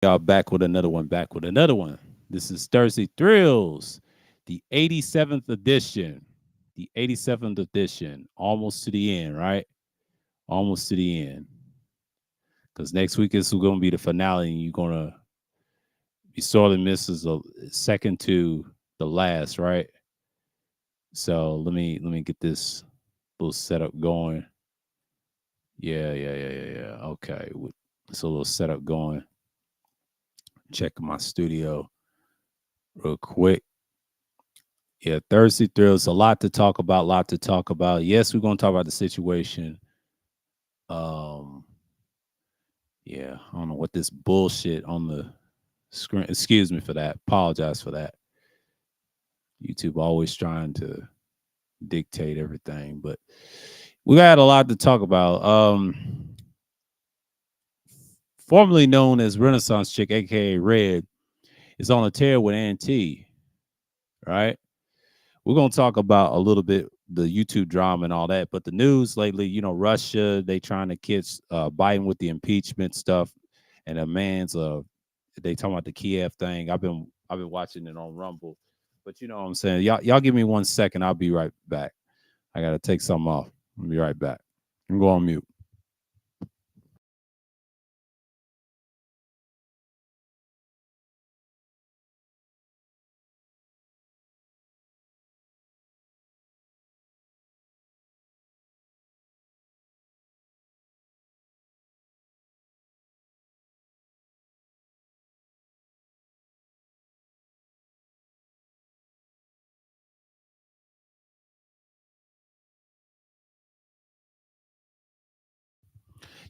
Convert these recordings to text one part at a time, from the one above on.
Y'all back with another one, back with another one. This is Thursday Thrills, the 87th edition. The 87th edition. Almost to the end, right? Almost to the end. Because next week is going to be the finale, and you're going to be sorely misses a second to the last, right? So let me get this little setup going. Yeah. Okay. It's a little setup going. Check my studio real quick. Yeah, Thursday Thrills, a lot to talk about, lot to talk about. Yes, we're gonna talk about the situation. Um, yeah, I don't know what this bullshit on the screen. Excuse me for that. Apologize for that. YouTube always trying to dictate everything, but we got a lot to talk about. Formerly known as Renaissance Chick, aka Red, is on a tear with Auntie, right? We're gonna talk about a little bit the YouTube drama and all that, but the news lately, Russia, they trying to kiss Biden with the impeachment stuff, and a man's they talking about the Kiev thing. I've been watching it on Rumble, but you know what I'm saying. Y'all give me 1 second. I'll be right back. I gotta take something off. I'll be right back. I'm going on mute.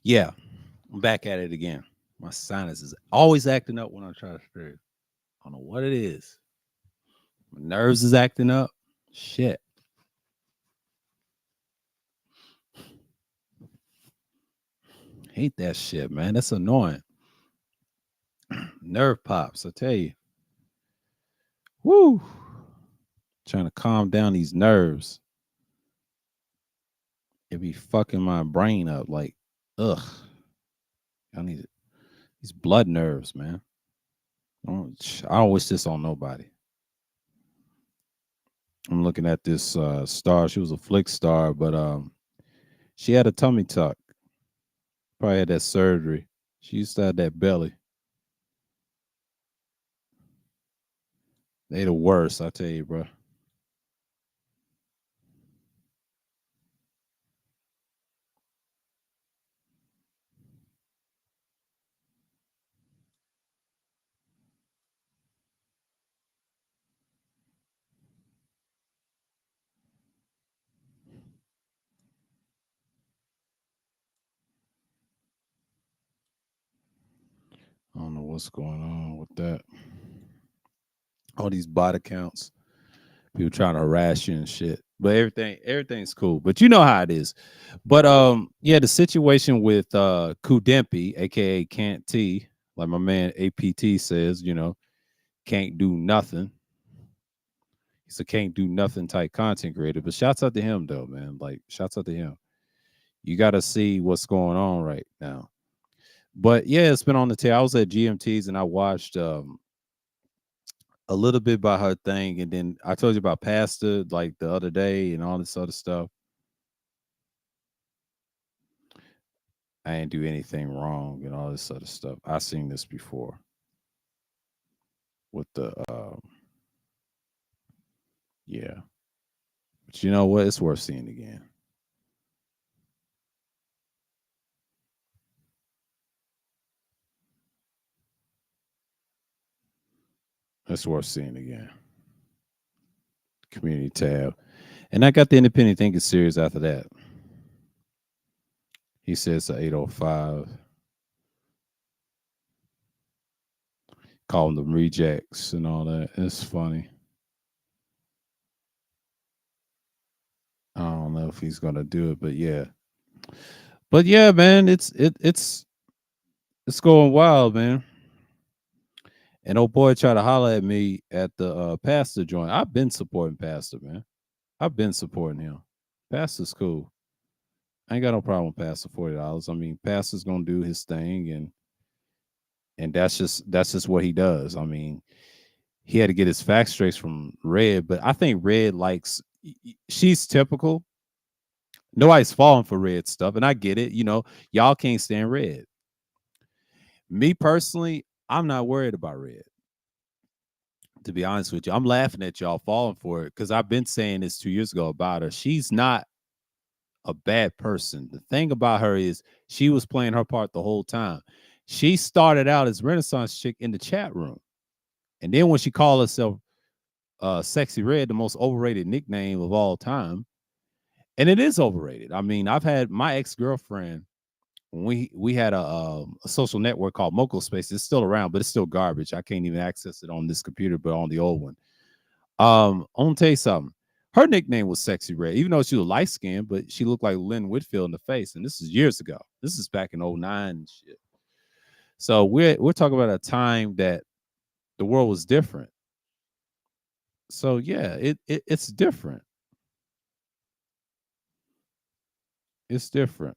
Yeah, I'm back at it again. My sinus is always acting up when I try to scream. I don't know what it is. My nerves is acting up. Shit. Hate that shit, man. That's annoying. Nerve pops, I tell you. Woo. Trying to calm down these nerves. It be fucking my brain up. Like, ugh. I need it. These blood nerves, man. I don't wish this on nobody. I'm looking at this star. She was a flick star, but she had a tummy tuck. Probably had that surgery. She used to have that belly. They the worst, I tell you, bro. I don't know what's going on with that. All these bot accounts, people trying to harass you and shit. But everything's cool. But you know how it is. But yeah, the situation with Kudempi, aka Can't T, like my man APT says, can't do nothing. He's a can't do nothing type content creator. But shouts out to him though, man. Like shouts out to him. You gotta see what's going on right now. But yeah, it's been on the tail. I was at GMT's and I watched a little bit about her thing, and then I told you about Pastor like the other day and all this other stuff. I didn't do anything wrong and all this other stuff. I seen this before with the yeah. But you know what? It's worth seeing again. It's worth seeing again. Community tab. And I got the independent thinking series after that. He says 805, calling them rejects and all that. It's funny. I don't know if he's gonna do it, but yeah. But yeah, man, it's going wild, man. And old boy tried to holler at me at the pastor joint. I've been supporting Pastor, man. I've been supporting him. Pastor's cool. I ain't got no problem with Pastor $40. I mean, Pastor's gonna do his thing, and that's just what he does. I mean, he had to get his facts straight from Red, but I think Red likes she's typical. Nobody's falling for Red stuff, and I get it. Y'all can't stand Red. Me personally, I'm not worried about Red. To be honest with you, I'm laughing at y'all falling for it because I've been saying this 2 years ago about her. She's not a bad person. The thing about her is she was playing her part the whole time. She started out as Renaissance chick in the chat room, and then when she called herself Sexy Red, the most overrated nickname of all time, and it is overrated. I mean, I've had my ex girlfriend. We had a social network called Moco Space. It's still around, but it's still garbage. I can't even access it on this computer, but on the old one. I'm gonna tell you something. Her nickname was Sexy Red, even though she was light skinned, but she looked like Lynn Whitfield in the face. And this is years ago. This is back in '09 and shit. So we're talking about a time that the world was different. So yeah, it's different. It's different.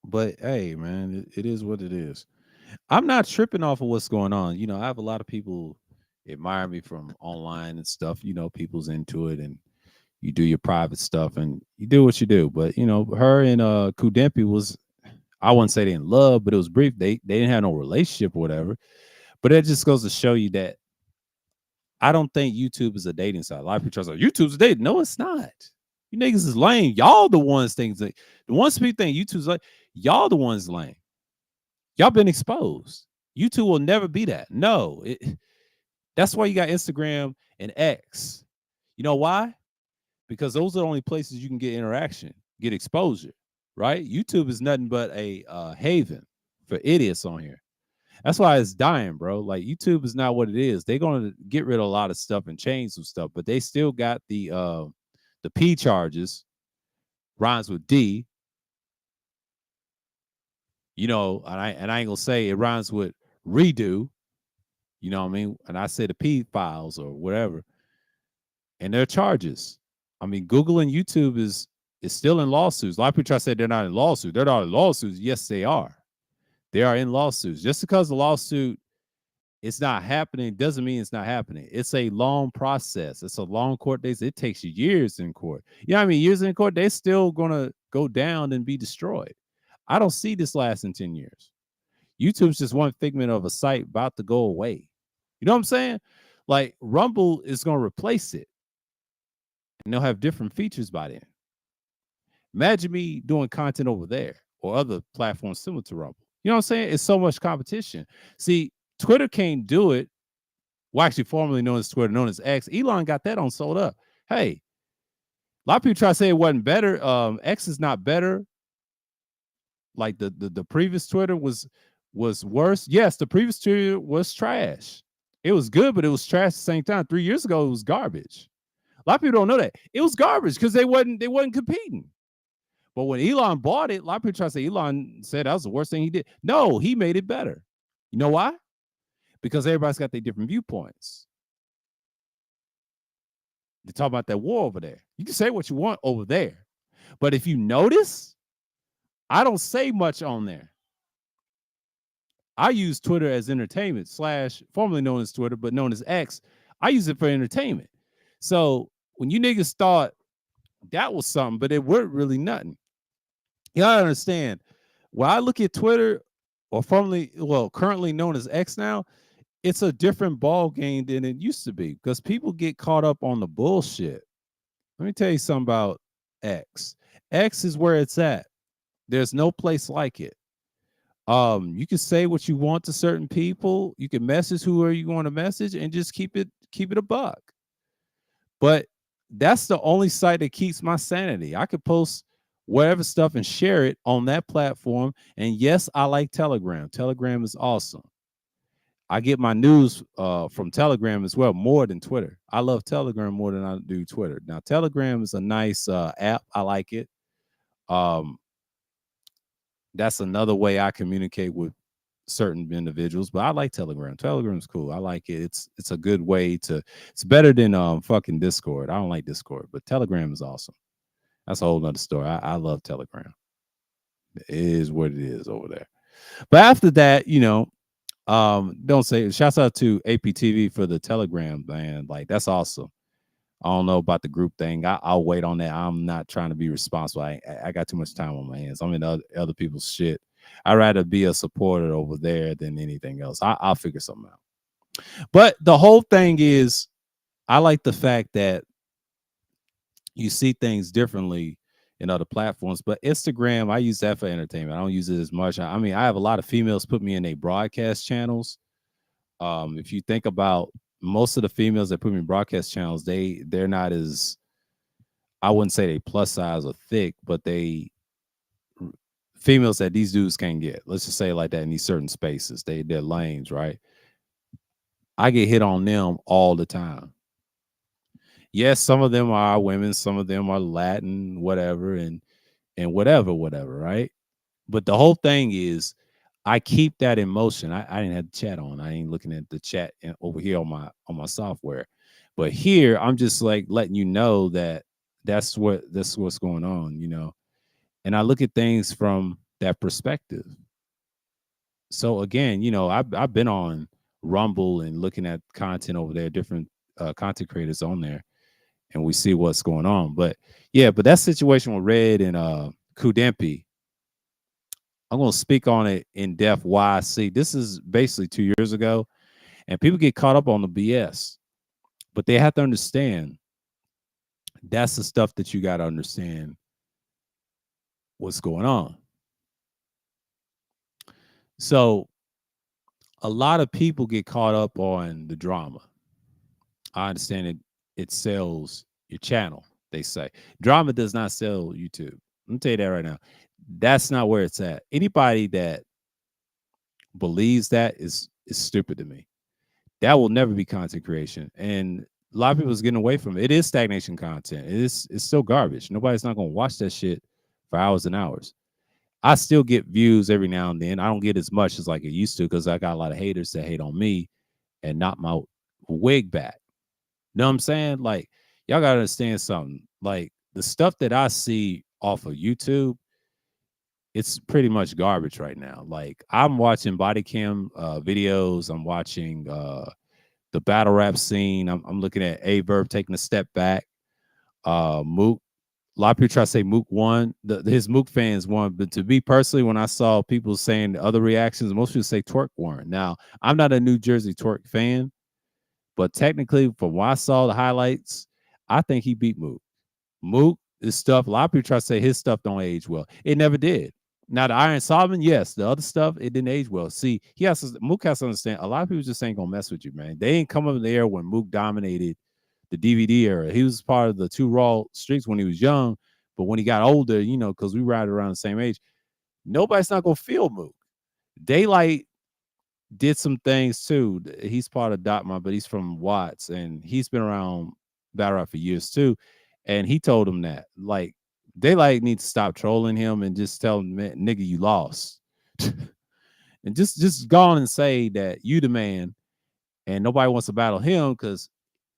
But hey, man, it is what it is. I'm not tripping off of what's going on. I have a lot of people admire me from online and stuff. People's into it, and you do your private stuff and you do what you do. But her and Kudempi was, I wouldn't say they in love, but it was brief. They didn't have no relationship or whatever. But it just goes to show you that I don't think YouTube is a dating site. A lot of people try to say YouTube's a dating. No, it's not. You niggas is lame. Y'all the ones things that the ones people think YouTube's like, y'all the ones lame. Y'all been exposed. YouTube will never be that. No, that's why you got Instagram and X. You know why? Because those are the only places you can get interaction, get exposure, right? YouTube is nothing but a haven for idiots on here. That's why it's dying, bro. Like YouTube is not what it is. They're gonna get rid of a lot of stuff and change some stuff, but they still got the P charges, rhymes with D, and I ain't gonna say it rhymes with redo, you know what I mean? And I say the P files or whatever, and their charges. I mean, Google and YouTube is still in lawsuits. A lot of people try to say they're not in lawsuits. They're not in lawsuits. Yes, they are. They are in lawsuits. Just because the lawsuit it's not happening doesn't mean it's not happening. It's a long process. It's a long court days. It takes you years in court. I mean, years in court, they're still gonna go down and be destroyed. I don't see this lasting 10 years. YouTube's just one figment of a site about to go away. You know what I'm saying? Like Rumble is gonna replace it, and they'll have different features by then. Imagine me doing content over there or other platforms similar to Rumble. You know what I'm saying? It's so much competition. See, Twitter can't do it. Well, actually, formerly known as Twitter, known as X. Elon got that on sold up. Hey, a lot of people try to say it wasn't better. X is not better. Like the previous Twitter was worse. Yes, the previous Twitter was trash. It was good, but it was trash at the same time. 3 years ago, it was garbage. A lot of people don't know that. It was garbage because they wasn't competing. But when Elon bought it, a lot of people try to say Elon said that was the worst thing he did. No, he made it better. You know why? Because everybody's got their different viewpoints. They talk about that war over there. You can say what you want over there. But if you notice, I don't say much on there. I use Twitter as entertainment / formerly known as Twitter, but known as X. I use it for entertainment. So when you niggas thought that was something, but it weren't really nothing. You gotta understand. When I look at Twitter, or currently known as X now, it's a different ball game than it used to be because people get caught up on the bullshit. Let me tell you something about X. X is where it's at. There's no place like it. You can say what you want to certain people. You can message whoever you want to message and just keep it a buck. But that's the only site that keeps my sanity. I could post whatever stuff and share it on that platform. And yes, I like Telegram. Telegram is awesome. I get my news from Telegram as well, more than Twitter. I love Telegram more than I do Twitter. Now, Telegram is a nice app. I like it. That's another way I communicate with certain individuals, but I like Telegram. Telegram's cool. I like it. It's a good way to. It's better than fucking Discord. I don't like Discord, but Telegram is awesome. That's a whole nother story. I love Telegram. It is what it is over there. But after that, don't say. Shouts out to APTV for the Telegram, man. Like that's awesome. I don't know about the group thing. I'll wait on that. I'm not trying to be responsible. I got too much time on my hands. I'm in other people's shit. I'd rather be a supporter over there than anything else. I'll figure something out. But the whole thing is, I like the fact that you see things differently in other platforms. But Instagram, I use that for entertainment. I don't use it as much. I mean, I have a lot of females put me in their broadcast channels. If you think about most of the females that put me in broadcast channels, they're not as, I wouldn't say they plus size or thick, but they females that these dudes can't get. Let's just say it like that in these certain spaces. They're lanes, right? I get hit on them all the time. Yes, some of them are women, some of them are Latin, whatever, and whatever, right? But the whole thing is I keep that in motion. I didn't have the chat on. I ain't looking at the chat over here on my software. But here I'm just like letting you know that that's what's going on. And I look at things from that perspective. So again, I've been on Rumble and looking at content over there, different content creators on there, and we see what's going on. But yeah, but that situation with Red and Kudempi, I'm going to speak on it in depth. Why I see this is basically 2 years ago, and people get caught up on the BS, but they have to understand that's the stuff that you got to understand what's going on. So a lot of people get caught up on the drama. I understand it sells your channel, they say. Drama does not sell YouTube. Let me tell you that right now. That's not where it's at. Anybody that believes that is stupid to me. That will never be content creation. And a lot of people is getting away from it. It is stagnation content. It's still garbage. Nobody's not going to watch that shit for hours and hours. I still get views every now and then. I don't get as much as like it used to because I got a lot of haters that hate on me and not my wig back. Know what I'm saying? Like, y'all got to understand something. Like, the stuff that I see off of YouTube, it's pretty much garbage right now. Like, I'm watching body cam videos. I'm watching the battle rap scene. I'm looking at A-Verb taking a step back. Mook, a lot of people try to say Mook won. His Mook fans won. But to me personally, when I saw people saying the other reactions, most people say Twerk won. Now, I'm not a New Jersey Twerk fan, but technically, from what I saw the highlights, I think he beat Mook. Mook, his stuff, a lot of people try to say his stuff don't age well. It never did. Now, the Iron Solomon, yes. The other stuff, it didn't age well. See, Mook has to understand, a lot of people just ain't going to mess with you, man. They ain't come up there when Mook dominated the DVD era. He was part of the Two Raw streaks when he was young, but when he got older, because we ride around the same age, nobody's not going to feel Mook. Daylight did some things too. He's part of Dotma, but he's from Watts, and he's been around battle rap for years too. And he told him that, like, Daylight needs to stop trolling him and just tell him, nigga, you lost. And just go on and say that you the man, and nobody wants to battle him because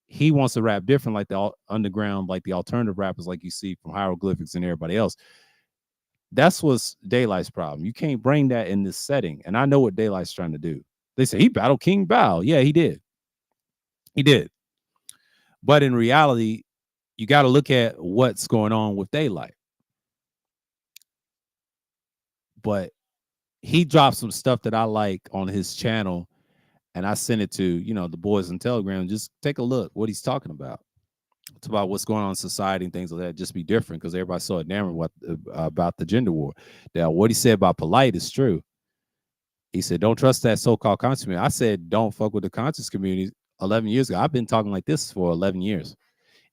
he wants to rap different, like the underground, like the alternative rappers, like you see from Hieroglyphics and everybody else. That's what's Daylight's problem. You can't bring that in this setting. And I know what Daylight's trying to do. They say he battled King Bao. Yeah, he did. He did. But in reality, you got to look at what's going on with Daylight. But he dropped some stuff that I like on his channel, and I sent it to, the boys on Telegram. Just take a look what he's talking about. It's about what's going on in society and things like that. Just be different because everybody's so enamored about the gender war. Now, what he said about Polite is true. He said, don't trust that so-called conscious community. I said, don't fuck with the conscious community 11 years ago. I've been talking like this for 11 years.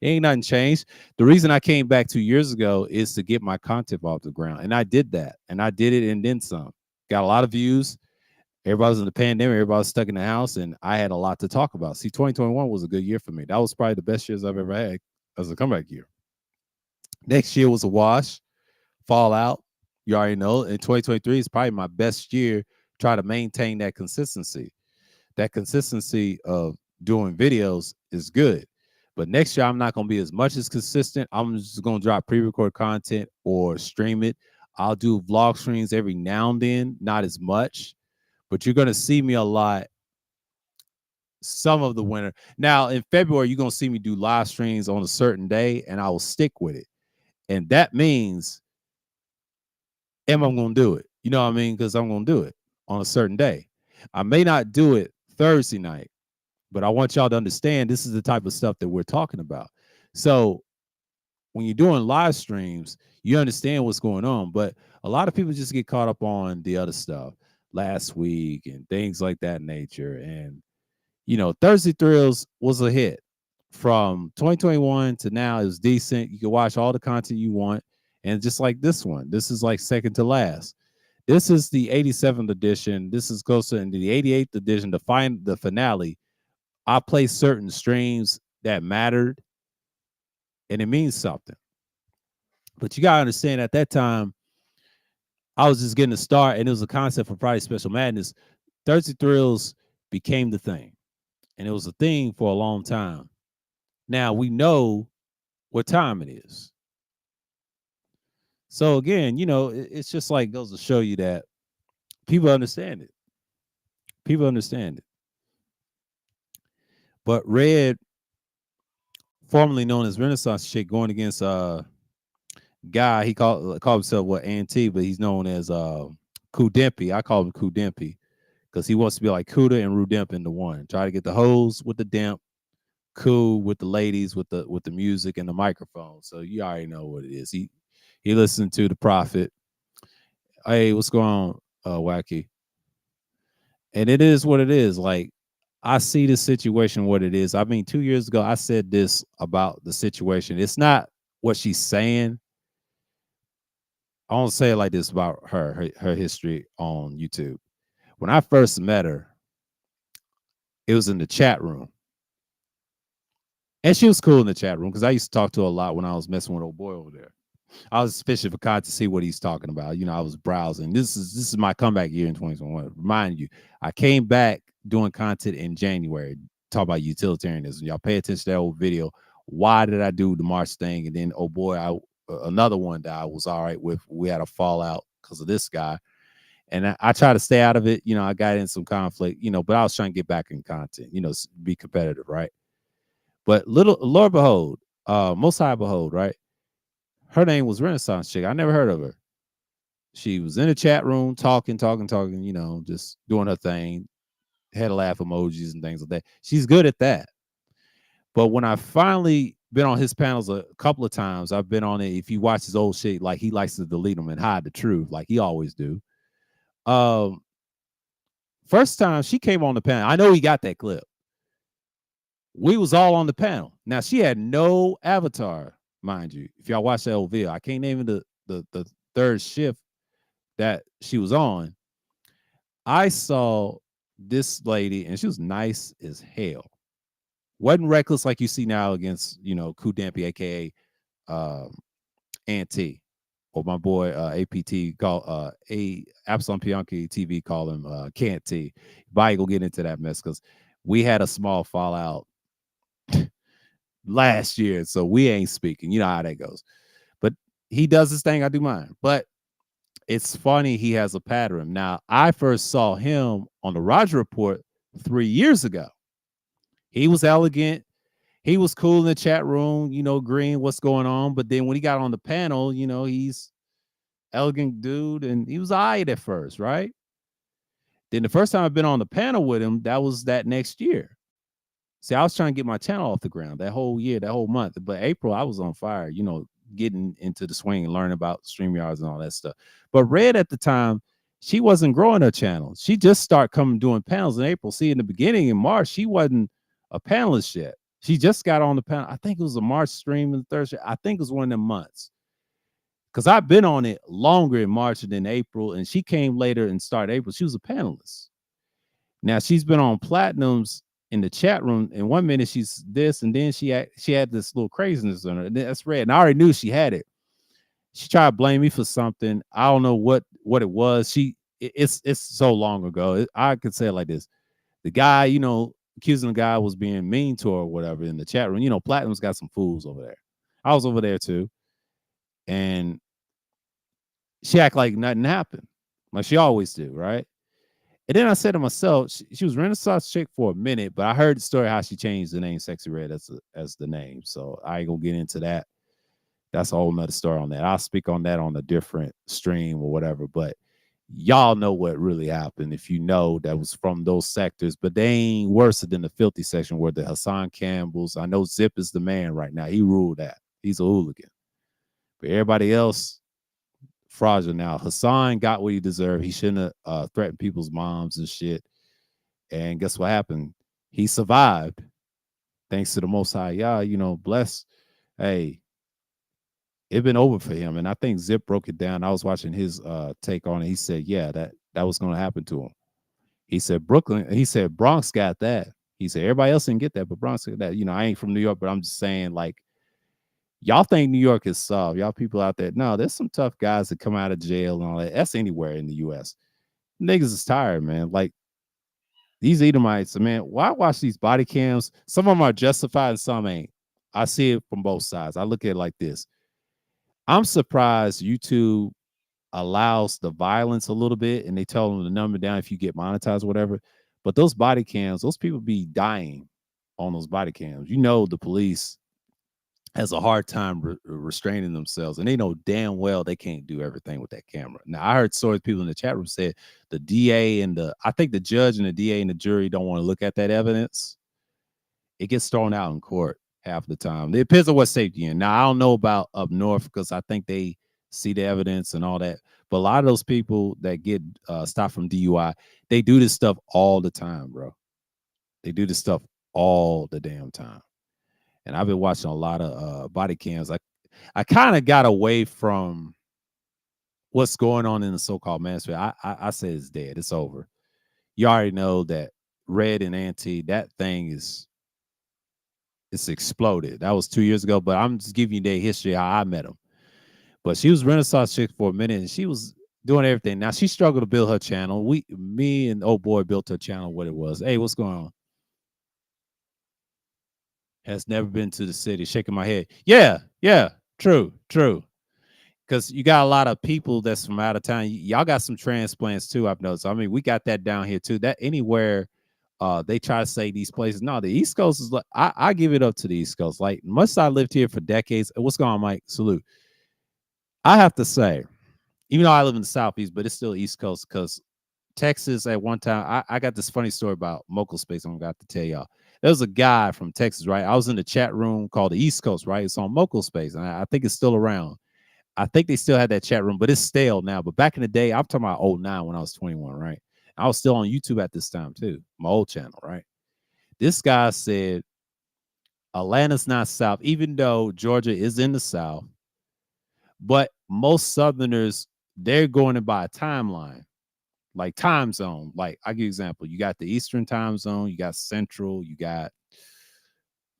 Ain't nothing changed. The reason I came back 2 years ago is to get my content off the ground. And I did that. And I did it and then some. Got a lot of views. Everybody was in the pandemic. Everybody was stuck in the house. And I had a lot to talk about. See, 2021 was a good year for me. That was probably the best years I've ever had as a comeback year. Next year was a wash. Fallout. You already know. And 2023 is probably my best year Try to maintain that consistency. That consistency of doing videos is good. But next year, I'm not going to be as much as consistent. I'm just going to drop pre-record content or stream it. I'll do vlog streams every now and then, not as much, but you're going to see me a lot some of the winter. Now, in February, you're going to see me do live streams on a certain day, and I will stick with it. And that means, am I going to do it? You know what I mean? Because I'm going to do it on a certain day. I may not do it Thursday night, but I want y'all to understand this is the type of stuff that we're talking about. So when you're doing live streams, you understand what's going on. But a lot of people just get caught up on the other stuff last week and things like that nature. And, you know, Thursday Thrills was a hit. From 2021 to now, it was decent. You can watch all the content you want. And just like this one, this is like second to last. This is the 87th edition. This is closer into the 88th edition to find the finale. I play certain streams that mattered, and it means something. But you gotta understand, at that time, I was just getting a start, and it was a concept for Friday Special Madness. Thursday Thrills became the thing, and it was a thing for a long time. Now we know what time it is. So again, you know, it's just like goes to show you that people understand it. People understand it. But Red, formerly known as Renaissance Chick, going against guy, he called himself what Ant, but he's known as Kudempi. I call him Kudempi because he wants to be like Kuda and Rudemp into one. Try to get the hoes with the demp, cool with the ladies with the music and the microphone. So you already know what it is. He listened to the Prophet. Hey, what's going on, Wacky? And it is what it is. Like, I see the situation what it is. I mean, 2 years ago, I said this about the situation. It's not what she's saying. I don't say it like this about her history on YouTube. When I first met her, it was in the chat room. And she was cool in the chat room because I used to talk to her a lot when I was messing with old boy over there. I was fishing for content to see what he's talking about. You know, I was browsing. This is my comeback year in 2021. Remind you, I came back doing content in January. Talk about utilitarianism. Y'all pay attention to that old video. Why did I do the March thing? And then, oh boy, another one that I was all right with. We had a fallout because of this guy. And I try to stay out of it. You know, I got in some conflict, you know, but I was trying to get back in content, you know, be competitive, right? But Lord behold, Most High behold, right? Her name was Renaissance Chick. I never heard of her. She was in the chat room talking, you know, just doing her thing. Had a laugh emojis and things like that. She's good at that. But when I finally been on his panels a couple of times, I've been on it. If you watch his old shit, like he likes to delete them and hide the truth, like he always do. First time she came on the panel, I know he got that clip. We was all on the panel. Now she had no avatar, mind you. If y'all watch that old video, I can't name it the third shift that she was on. I saw this lady, and she was nice as hell. Wasn't reckless like you see now against, you know, Kudempi, aka Ant, or my boy APT call Absalom Pianki TV call him Can't T. Bye, go get into that mess because we had a small fallout last year, so we ain't speaking. You know how that goes. But he does his thing, I do mine. But it's funny, he has a pattern. Now, I first saw him on the Roger Report 3 years ago. He was elegant. He was cool in the chat room, you know, agreeing what's going on. But then when he got on the panel, you know, he's elegant dude, and he was all right at first, right? Then the first time I've been on the panel with him, that was that next year. See, I was trying to get my channel off the ground that whole year, that whole month. But April, I was on fire, you know, getting into the swing and learning about StreamYards and all that stuff. But Red at the time, she wasn't growing her channel. She just started coming doing panels in April. See, in the beginning in March, she wasn't a panelist yet. She just got on the panel. I think it was a March stream and Thursday. I think it was one of them months. Because I've been on it longer in March than April, and she came later and started April. She was a panelist. Now she's been on platinums in the chat room, and 1 minute she's this, and then she had this little craziness on her. And that's Red. And I already knew she had it. She tried to blame me for something. I don't know what it was. She it's so long ago. I could say it like this: the guy, accusing the guy was being mean to her or whatever in the chat room. Platinum's got some fools over there. I was over there too, and she act like nothing happened, like she always do, right? And then I said to myself, she was Renaissance chick for a minute, but I heard the story how she changed the name Sexy Red as the name. So I ain't gonna get into that. That's a whole nother story on that. I'll speak on that on a different stream or whatever. But y'all know what really happened if you know that was from those sectors, but they ain't worse than the filthy section where the Hassan Campbells. I know Zip is the man right now. He ruled that. He's a hooligan. But everybody else, fraudulent now. Hassan got what he deserved. He shouldn't have threatened people's moms and shit. And guess what happened? He survived thanks to the Most High. Yeah, bless. Hey, it been over for him. And I think Zip broke it down. I was watching his take on it. He said, yeah, that was going to happen to him. He said he said Bronx got that. He said everybody else didn't get that, but Bronx got that. I ain't from New York, but I'm just saying, like, y'all think New York is soft. Y'all people out there. No, there's some tough guys that come out of jail and all that. That's anywhere in the US. Niggas is tired, man. Like, these Edomites, man, why watch these body cams? Some of them are justified and some ain't. I see it from both sides. I look at it like this. I'm surprised YouTube allows the violence a little bit and they tell them to number down if you get monetized or whatever. But those body cams, those people be dying on those body cams. The police has a hard time restraining themselves, and they know damn well they can't do everything with that camera. Now, I heard stories, people in the chat room said the DA and I think the judge and the DA and the jury don't want to look at that evidence. It gets thrown out in court half the time. It depends on what state you're in. Now, I don't know about up north because I think they see the evidence and all that. But a lot of those people that get stopped from DUI, they do this stuff all the time, bro. They do this stuff all the damn time. And I've been watching a lot of body cams. I kind of got away from what's going on in the so-called manosphere. I say it's dead. It's over. You already know that Red and Auntie, that thing it's exploded. That was 2 years ago, but I'm just giving you the history how I met him. But she was Renaissance chick for a minute, and she was doing everything. Now she struggled to build her channel. Me and old boy built her channel. What it was. Hey, what's going on? Has never been to the city. Shaking my head. Yeah, true. Because you got a lot of people that's from out of town. Y'all got some transplants too, I've noticed. I mean, we got that down here too. That anywhere they try to say these places. No, the East Coast is like, I give it up to the East Coast. Like, much as I lived here for decades. What's going on, Mike? Salute. I have to say, even though I live in the Southeast, but it's still East Coast because Texas at one time, I got this funny story about Moco Space I'm got to tell y'all. There was a guy from Texas, right? I was in the chat room called the East Coast, right? It's on Moco Space, and I think it's still around. I think they still had that chat room, but it's stale now. But back in the day, I'm talking about 09 when I was 21, right? I was still on YouTube at this time too, my old channel, right? This guy said Atlanta's not South, even though Georgia is in the South, but most Southerners, they're going by a timeline, like time zone. Like, I give you an example. You got the Eastern time zone, you got Central, you got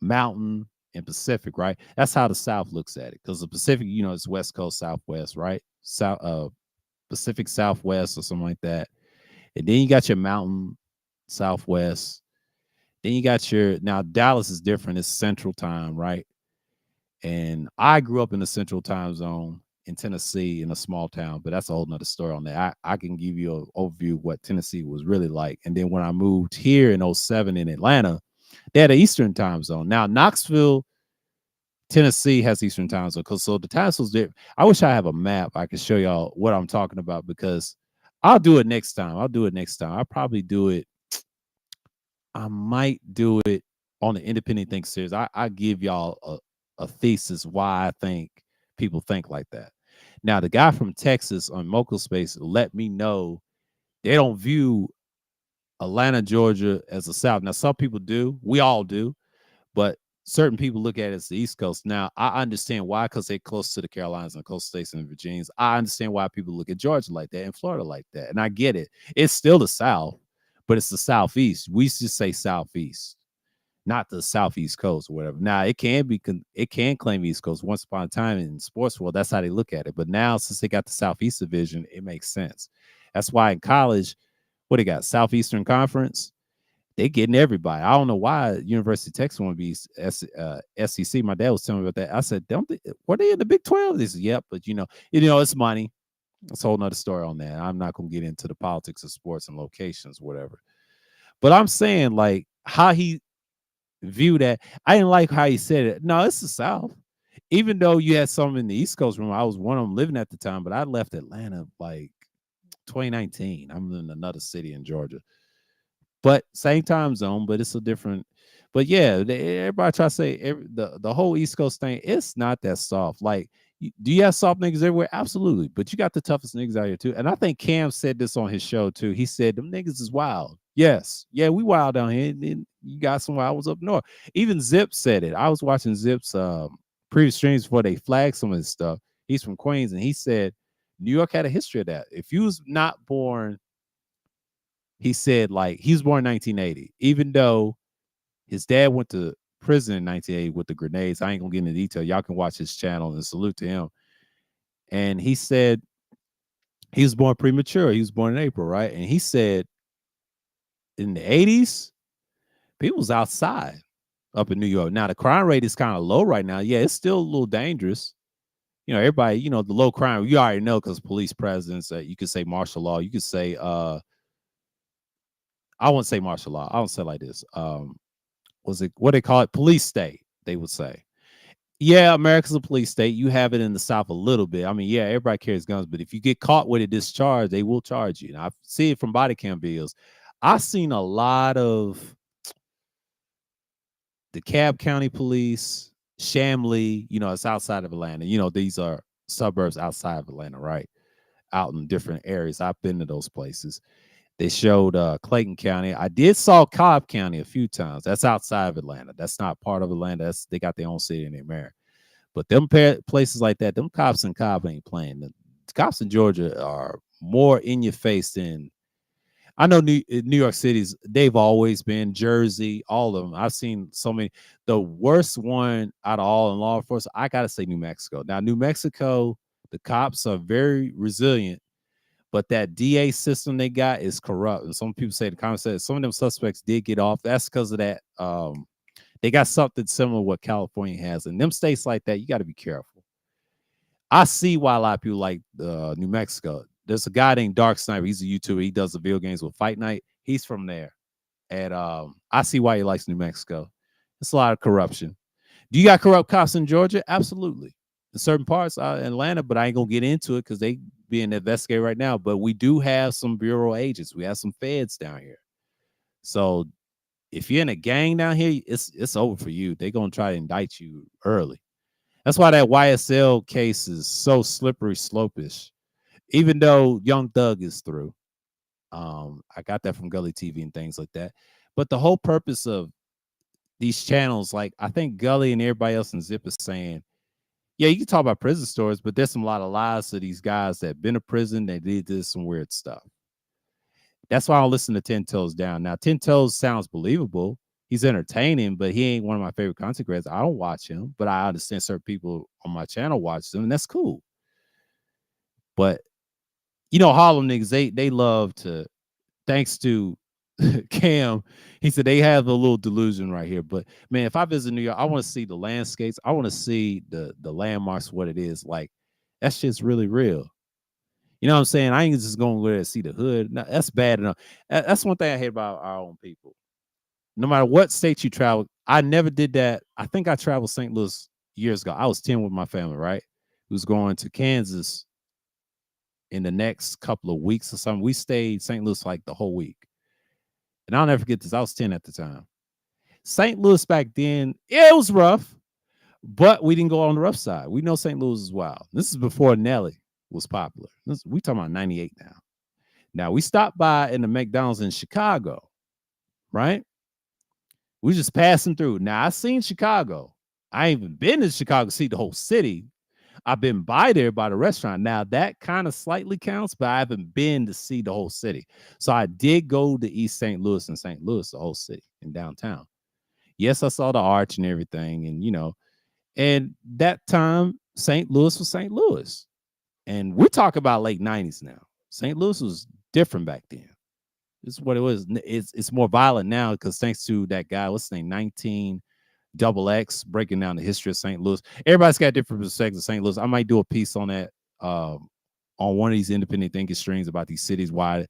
Mountain and Pacific, right? That's how the South looks at it. Because the Pacific, it's West Coast, Southwest, right? Pacific Southwest or something like that. And then you got your Mountain Southwest. Then you got now Dallas is different. It's Central time, right? And I grew up in the Central time zone in Tennessee in a small town, but that's a whole nother story on that. I can give you an overview of what Tennessee was really like. And then when I moved here in 07 in Atlanta, they had an Eastern time zone. Now, Knoxville, Tennessee has Eastern time zone. So the time zone's different. I wish I have a map. I could show y'all what I'm talking about because I'll do it next time. I'll probably do it. I might do it on the Independent Think series. I give y'all a thesis why I think people think like that. Now, the guy from Texas on Moco Space let me know they don't view Atlanta, Georgia as the South. Now, some people do. We all do. But certain people look at it as the East Coast. Now, I understand why, because they're close to the Carolinas and coastal states and Virginias. I understand why people look at Georgia like that and Florida like that. And I get it. It's still the South, but it's the Southeast. We just say Southeast, not the Southeast Coast or whatever. Now, it can claim East Coast. Once upon a time in the sports world, that's how they look at it. But now, since they got the Southeast division, it makes sense. That's why in college, what they got, Southeastern Conference, they getting everybody. I don't know why University of Texas want to be SEC. My dad was telling me about that. I said, don't they, were they in the Big 12? They said, yep, but it's money. That's a whole nother story on that. I'm not gonna get into the politics of sports and locations, whatever. But I'm saying like how he viewed that. I didn't like how he said it. No, it's the South. Even though you had some in the East Coast room, I was one of them living at the time, but I left Atlanta like 2019. I'm in another city in Georgia, but same time zone, but it's a different. But yeah, everybody try to say the whole East Coast thing. It's not that soft. Like, do you have soft niggas everywhere? Absolutely, but you got the toughest niggas out here too. And I think Cam said this on his show too. He said them niggas is wild. Yes, yeah, we wild down here. And then you got some wild ones up north. Even Zip said it. I was watching Zip's previous streams before they flagged some of his stuff. He's from Queens, and he said New York had a history of that. If you was not born, he said, like, he was born in 1980, even though his dad went to prison in 1980 with the grenades. I ain't gonna get into detail. Y'all can watch his channel and salute to him. And he said he was born premature. He was born in April, right? And he said in the 80s, people was outside up in New York. Now the crime rate is kind of low right now. Yeah, it's still a little dangerous. Everybody, the low crime, you already know because police presence, you could say martial law, you could say I wouldn't say martial law. I don't say like this. Was it what they call it? Police state, they would say. Yeah, America's a police state. You have it in the South a little bit. I mean, yeah, everybody carries guns, but if you get caught with it discharged, they will charge you. And I see it from body cam videos. I've seen a lot of DeKalb County Police, Shamley, it's outside of Atlanta. These are suburbs outside of Atlanta, right? Out in different areas. I've been to those places. They showed Clayton County. I did saw Cobb County a few times. That's outside of Atlanta. That's not part of Atlanta. They got their own city in their area. But them places like that, them cops in Cobb ain't playing. The cops in Georgia are more in your face than I know. New York City's, they've always been. Jersey, all of them. I've seen so many. The worst one out of all in law enforcement, I gotta say New Mexico. Now, New Mexico, the cops are very resilient. But that DA system they got is corrupt. And some people say the comments said some of them suspects did get off. That's because of that. They got something similar to what California has. And them states like that, you got to be careful. I see why a lot of people like New Mexico. There's a guy named Dark Sniper. He's a YouTuber. He does the video games with Fight Night. He's from there. And I see why he likes New Mexico. It's a lot of corruption. Do you got corrupt cops in Georgia? Absolutely. In certain parts in Atlanta, but I ain't gonna get into it because they being investigated right now. But we do have some bureau agents. We have some feds down here. So if you're in a gang down here, it's over for you. They're gonna try to indict you early. That's why that YSL case is so slippery slopish. Even though Young Thug is through, I got that from Gully TV and things like that. But the whole purpose of these channels, like I think Gully and everybody else in Zip is saying, yeah, you can talk about prison stories, but there's some lot of lies to these guys that been to prison. They did some weird stuff. That's why I don't listen to 10 Toes Down. Now, 10 Toes sounds believable. He's entertaining, but he ain't one of my favorite content creators. I don't watch him, but I understand certain people on my channel watch them, and that's cool. But Harlem niggas, they love to, thanks to Cam, he said they have a little delusion right here. But man, if I visit New York, I want to see the landscapes. I want to see the landmarks, what it is. Like, that shit's really real. You know what I'm saying? I ain't just going to go there and see the hood. No, that's bad enough. That's one thing I hate about our own people. No matter what state you travel, I never did that. I think I traveled St. Louis years ago. I was 10 with my family, right? We was going to Kansas in the next couple of weeks or something. We stayed St. Louis like the whole week. And I'll never forget this. I was 10 at the time. St. Louis back then, yeah, it was rough, but we didn't go on the rough side. We know St. Louis is wild. This is before Nelly was popular. We talking about 98 now. Now, we stopped by in the McDonald's in Chicago, right? We just passing through. Now, I seen Chicago. I ain't even been to Chicago to see the whole city. I've been by there by the restaurant. Now, that kind of slightly counts, but I haven't been to see the whole city. So I did go to East St. Louis and St. Louis, the whole city in downtown. Yes, I saw the arch and everything. And that time, St. Louis was St. Louis. And we're talking about late 90s now. St. Louis was different back then. This is what it was. It's more violent now because thanks to that guy, what's his name, 19XX, breaking down the history of St. Louis. Everybody's got different perspectives of St. Louis. I might do a piece on that on one of these independent thinking streams about these cities, why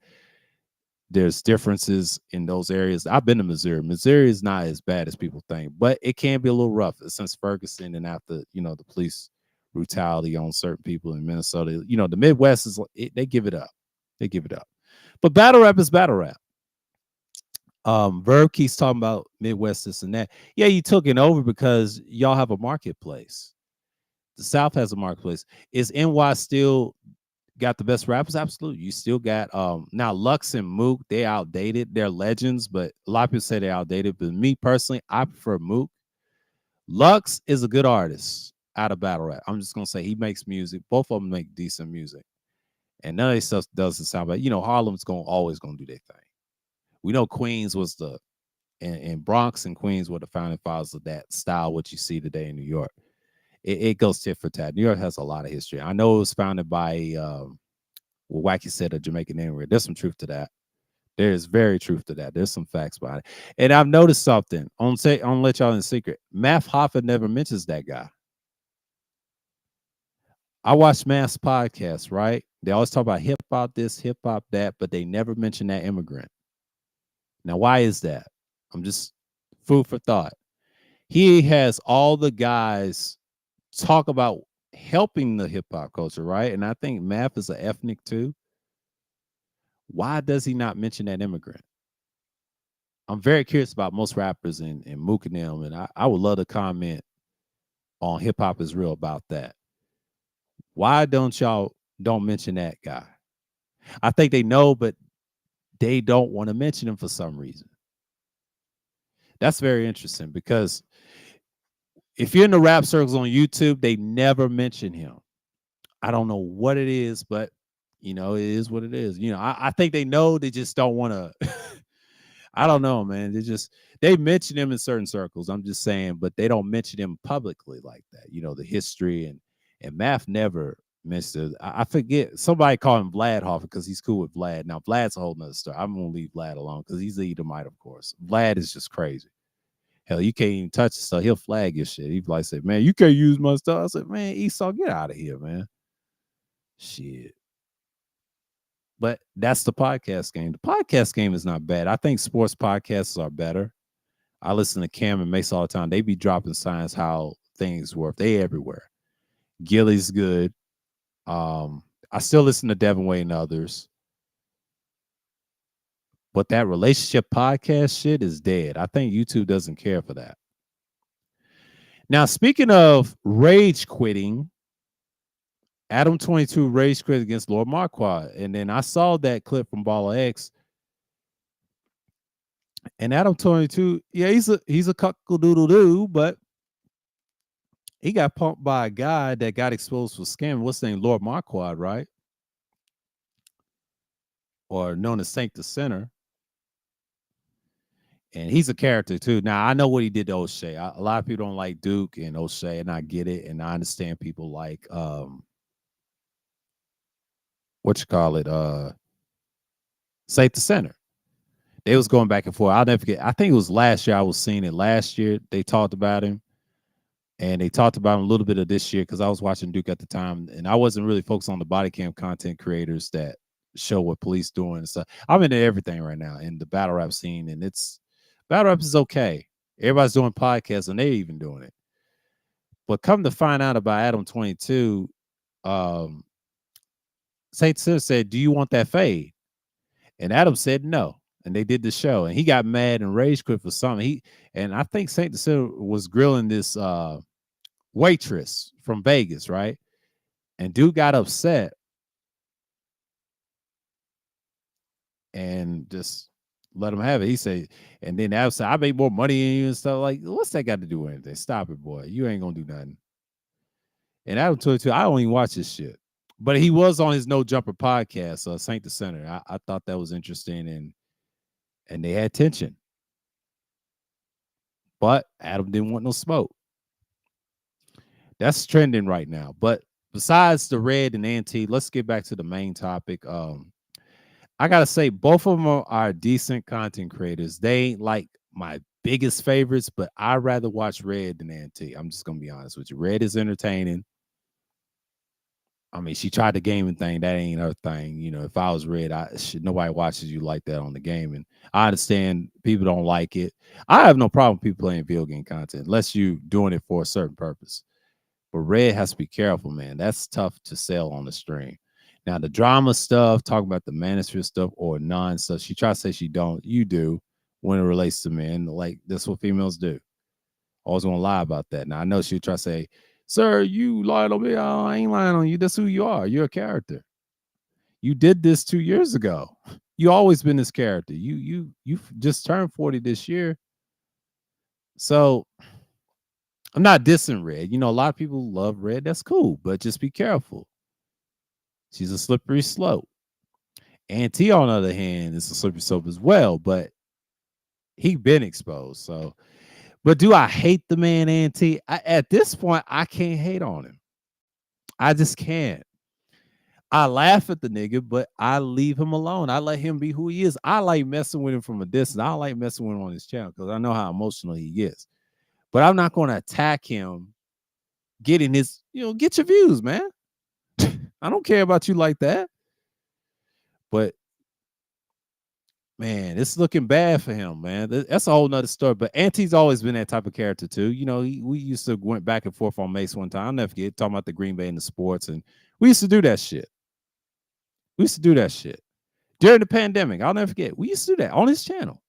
there's differences in those areas. I've been to Missouri. Missouri is not as bad as people think, but it can be a little rough since Ferguson and after, the police brutality on certain people in Minnesota. The Midwest they give it up. They give it up. But battle rap is battle rap. Verb keeps talking about Midwest, this and that. Yeah, you took it over because y'all have a marketplace. The South has a marketplace. Is NY still got the best rappers? Absolutely. You still got now Lux and Mook, they outdated. They're legends, but a lot of people say they're outdated. But me personally, I prefer Mook. Lux is a good artist out of battle rap. I'm just gonna say he makes music. Both of them make decent music. And none of this stuff doesn't sound like, Harlem's always gonna do their thing. We know Queens was and Bronx and Queens were the founding fathers of that style, what you see today in New York. It goes tit for tat. New York has a lot of history. I know it was founded by, Wacky said, a Jamaican immigrant. There's some truth to that. There's very truth to that. There's some facts behind it. And I've noticed something. I'm gonna let y'all in secret. Math Hoffa never mentions that guy. I watch Math's podcast, right? They always talk about hip hop this, hip hop that, but they never mention that immigrant. Now, why is that? I'm just food for thought. He has all the guys talk about helping the hip hop culture, right? And I think Math is an ethnic too. Why does he not mention that immigrant? I'm very curious about most rappers and Mook and them, and I would love to comment on Hip Hop Is Real about that. Why don't y'all don't mention that guy? I think they know, but they don't want to mention him for some reason. That's very interesting because if you're in the rap circles on YouTube, they never mention him. I don't know what it is, but it is what it is. I think they know, they just don't want to. I don't know, man. They mention him in certain circles. I'm just saying, but they don't mention him publicly like that. The history and Math never mentioned it. I forget, somebody called him Vlad Hoffa because he's cool with Vlad. Now Vlad's a whole nother story. I'm gonna leave Vlad alone because he's the Edomite, of course. Vlad is just crazy. Hell, you can't even touch the stuff. He'll flag your shit. He'd like say, man, you can't use my stuff. I said, man, Esau, get out of here, man. Shit. But that's the podcast game. The podcast game is not bad. I think sports podcasts are better. I listen to Cam and Mace all the time. They be dropping signs how things work. They everywhere. Gilly's good. I still listen to Devin Wade and others. But that relationship podcast shit is dead. I think YouTube doesn't care for that. Now, speaking of rage quitting, Adam 22 rage quit against Lord Marquardt. And then I saw that clip from Baller X. And Adam 22, yeah, he's a cockle-doodle-doo, but he got pumped by a guy that got exposed for scamming. What's his name? Lord Marquardt, right? Or known as Saint the Sinner. And he's a character too. Now, I know what he did to O'Shea. A lot of people don't like Duke and O'Shea, and I get it. And I understand people like Saint the Sinner. They was going back and forth. I'll never forget. I think it was last year. I was seeing it last year. They talked about him. And they talked about him a little bit of this year because I was watching Duke at the time. And I wasn't really focused on the body cam content creators that show what police doing and stuff. I'm into everything right now in the battle rap scene. And battle rap is okay. Everybody's doing podcasts and they're even doing it. But come to find out about Adam 22, Saint Sinner said, do you want that fade? And Adam said no. And they did the show. And he got mad and rage quit for something. And I think Saint Sinner was grilling this waitress from Vegas, right? And dude got upset and just let him have it. He said, and then Adam said, I make more money than you and stuff. Like, what's that got to do with anything? Stop it, boy. You ain't gonna do nothing. And Adam 22, I don't even watch this shit. But he was on his No Jumper podcast, Saint the Center. I thought that was interesting, and they had tension. But Adam didn't want no smoke. That's trending right now. But besides the red and anti, let's get back to the main topic. I gotta say, both of them are decent content creators. They ain't like my biggest favorites, but I'd rather watch Red than Auntie. I'm just gonna be honest with you. Red is entertaining. I mean, she tried the gaming thing. That ain't her thing. You know, if I was Red, nobody watches you like that on the game. And I understand people don't like it. I have no problem with people playing video game content unless you doing it for a certain purpose. But Red has to be careful, man. That's tough to sell on the stream. Now, the drama stuff, talking about the manosphere stuff or non stuff, she tries to say she don't. You do when it relates to men. Like, that's what females do. Always gonna lie about that. Now, I know she'll try to say, sir, you lied on me. Oh, I ain't lying on you. That's who you are. You're a character. You did this 2 years ago. You always been this character. You just turned 40 this year. So I'm not dissing Red. You know, a lot of people love Red. That's cool, but just be careful. She's a slippery slope. Auntie, on the other hand, is a slippery slope as well, but he been exposed. So, but do I hate the man, Auntie? At this point, I can't hate on him. I just can't. I laugh at the nigga, but I leave him alone. I let him be who he is. I like messing with him from a distance. I don't like messing with him on his channel because I know how emotional he gets. But I'm not going to attack him getting his, get your views, man. I don't care about you like that. But man, it's looking bad for him, man. That's a whole nother story. But Auntie's always been that type of character too. You know, we used to went back and forth on Mace one time. I'll never forget talking about the Green Bay and the sports, and we used to do that shit. We used to do that shit during the pandemic. I'll never forget. We used to do that on his channel.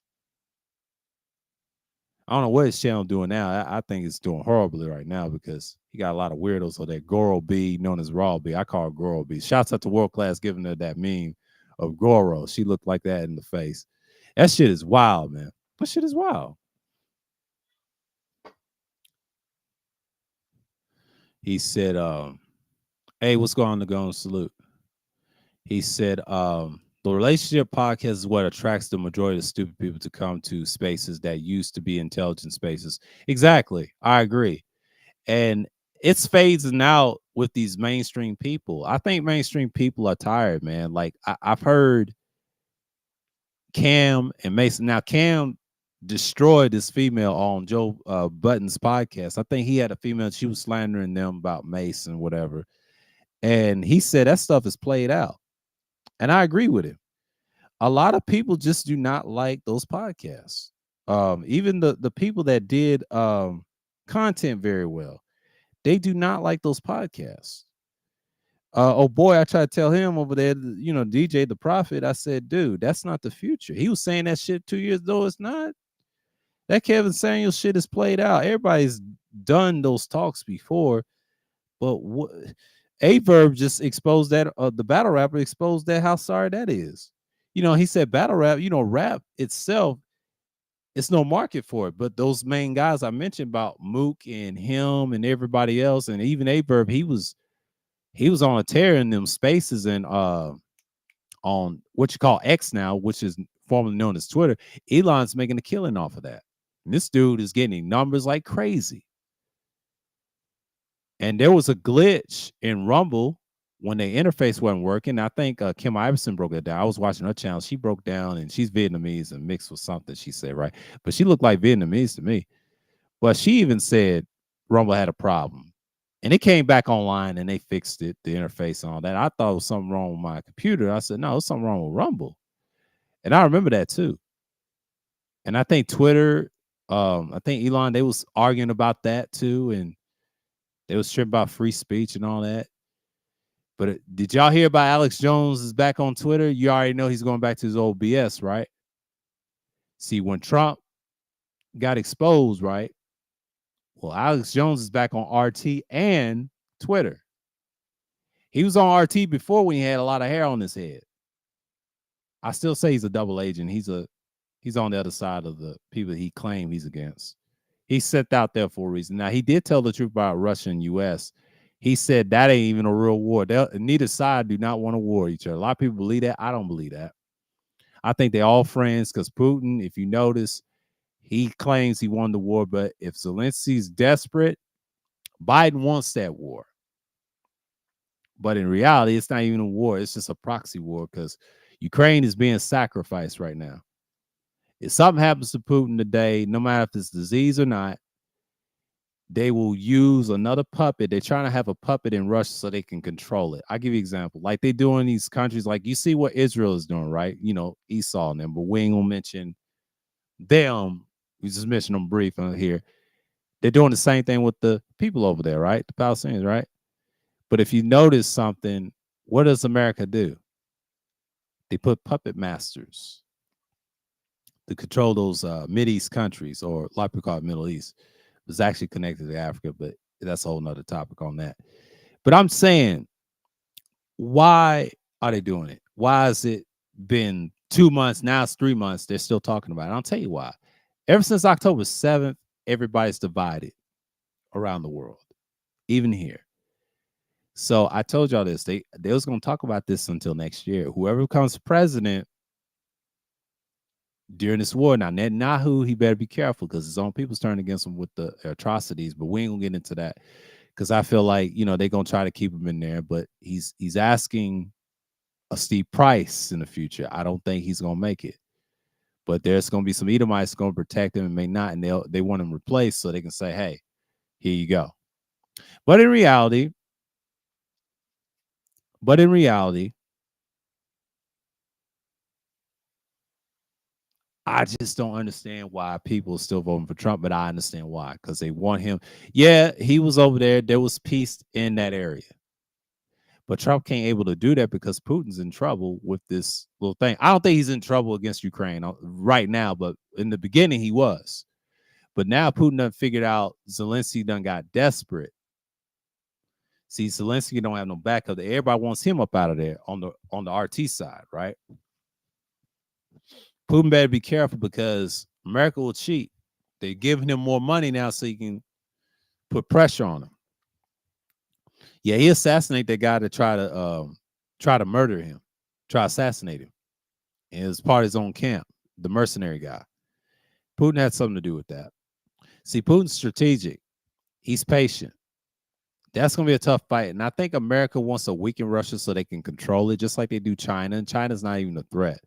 I don't know what his channel doing now. I think it's doing horribly right now because he got a lot of weirdos. So that Goro B, known as Raw B, I call her Goro B. Shouts out to World Class giving her that meme of Goro. She looked like that in the face. That shit is wild, man. That shit is wild. He said, hey, what's going on to go and salute? He said, the relationship podcast is what attracts the majority of stupid people to come to spaces that used to be intelligent spaces. Exactly. I agree. And it's phasing out with these mainstream people. I think mainstream people are tired, man. Like I've heard Cam and Mason. Now Cam destroyed this female on Joe Button's podcast. I think he had a female. She was slandering them about Mace and whatever. And he said that stuff is played out. And I agree with him. A lot of people just do not like those podcasts. Even the people that did content very well, they do not like those podcasts. Oh boy, I tried to tell him over there, DJ the Prophet. I said, dude, that's not the future. He was saying that shit 2 years ago. It's not. That Kevin Samuels shit is played out. Everybody's done those talks before, but what? Averb just exposed that. The battle rapper exposed that. How sorry that is. He said battle rap. Rap itself, it's no market for it. But those main guys I mentioned about Mook and him and everybody else, and even Averb, he was on a tear in them spaces and on what you call X now, which is formerly known as Twitter. Elon's making a killing off of that. And this dude is getting numbers like crazy. And there was a glitch in Rumble when the interface wasn't working. I think Kim Iverson broke it down. I was watching her channel. She broke down, and she's Vietnamese and mixed with something she said, right? But she looked like Vietnamese to me. But she even said Rumble had a problem. And it came back online and they fixed it, the interface and all that. I thought it was something wrong with my computer. I said, no, there's something wrong with Rumble. And I remember that too. And I think Twitter, I think Elon, they was arguing about that too. And they was tripping about free speech and all that. But did y'all hear about Alex Jones is back on Twitter? You already know he's going back to his old BS, right? See, when Trump got exposed, right? Well, Alex Jones is back on RT and Twitter. He was on RT before when he had a lot of hair on his head. I still say he's a double agent. He's on the other side of the people he claimed he's against. He's set out there for a reason. Now, he did tell the truth about Russia and U.S. He said that ain't even a real war. Neither side do not want to war each other. A lot of people believe that. I don't believe that. I think they're all friends because Putin, if you notice, he claims he won the war. But if Zelensky's desperate, Biden wants that war. But in reality, it's not even a war. It's just a proxy war because, Ukraine is being sacrificed right now. If something happens to Putin today, no matter if it's disease or not, they will use another puppet. They're trying to have a puppet in Russia so they can control it. I'll give you an example. Like they do in these countries, like you see what Israel is doing, right? You know, Esau and them, but we ain't gonna mention them. We just mentioned them brief on here. They're doing the same thing with the people over there, right? The Palestinians, right? But if you notice something, what does America do? They put puppet masters to control those Mideast countries, or a lot of people call it Middle East. It's actually connected to Africa, but that's a whole nother topic on that. But I'm saying, why are they doing it? Why has it been 2 months? Now it's 3 months. They're still talking about it. I'll tell you why. Ever since October 7th, everybody's divided around the world, even here. So I told y'all this. They was going to talk about this until next year. Whoever becomes president during this war, now Netanyahu, he better be careful because his own people's turning against him with the atrocities. But we ain't gonna get into that because I feel like they're gonna try to keep him in there. But he's asking a steep price in the future. I don't think he's gonna make it. But there's gonna be some Edomites gonna protect him and may not, and they want him replaced so they can say, hey, here you go. But in reality, I just don't understand why people are still voting for Trump, but I understand why, because they want him. Yeah, he was over there. There was peace in that area. But Trump can't able to do that because Putin's in trouble with this little thing. I don't think he's in trouble against Ukraine right now, but in the beginning he was. But now Putin done figured out Zelensky done got desperate. See, Zelensky don't have no backup. Everybody wants him up out of there on the RT side, right? Putin better be careful because America will cheat. They're giving him more money now so you can put pressure on him. Yeah, he assassinated that guy to try to murder him, try to assassinate him. And it was part of his own camp, the mercenary guy. Putin had something to do with that. See, Putin's strategic. He's patient. That's going to be a tough fight. And I think America wants to weaken Russia so they can control it, just like they do China. And China's not even a threat.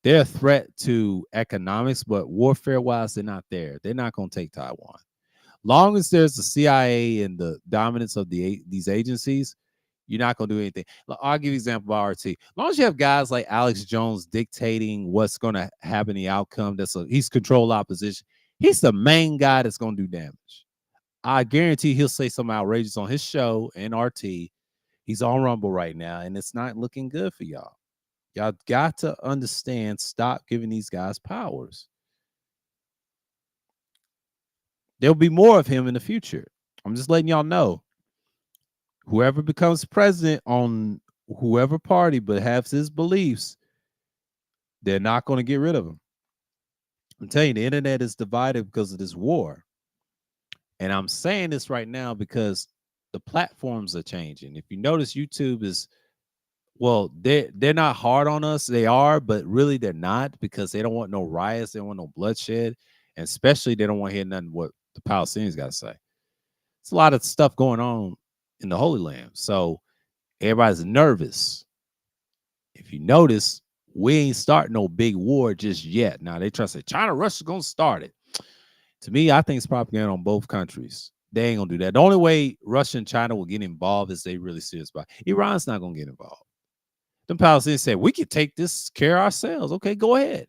They're a threat to economics, but warfare-wise, they're not there. They're not going to take Taiwan. Long as there's the CIA and the dominance of these agencies, you're not going to do anything. I'll give you an example of RT. As long as you have guys like Alex Jones dictating what's going to happen, the outcome, he's controlled opposition. He's the main guy that's going to do damage. I guarantee he'll say something outrageous on his show and RT. He's on Rumble right now, and it's not looking good for y'all. Y'all got to understand, stop giving these guys powers. There'll be more of him in the future. I'm just letting y'all know. Whoever becomes president on whoever party but has his beliefs, they're not going to get rid of him. I'm telling you, the internet is divided because of this war. And I'm saying this right now because the platforms are changing. If you notice, YouTube is, well, they're not hard on us. They are, but really they're not, because they don't want no riots. They don't want no bloodshed. And especially they don't want to hear nothing what the Palestinians got to say. It's a lot of stuff going on in the Holy Land. So everybody's nervous. If you notice, we ain't starting no big war just yet. Now they try to say China, Russia's gonna start it. To me, I think it's propaganda on both countries. They ain't gonna do that. The only way Russia and China will get involved is they really serious about it. Iran's not gonna get involved. The Palestinians said we could take this care ourselves. Okay, go ahead.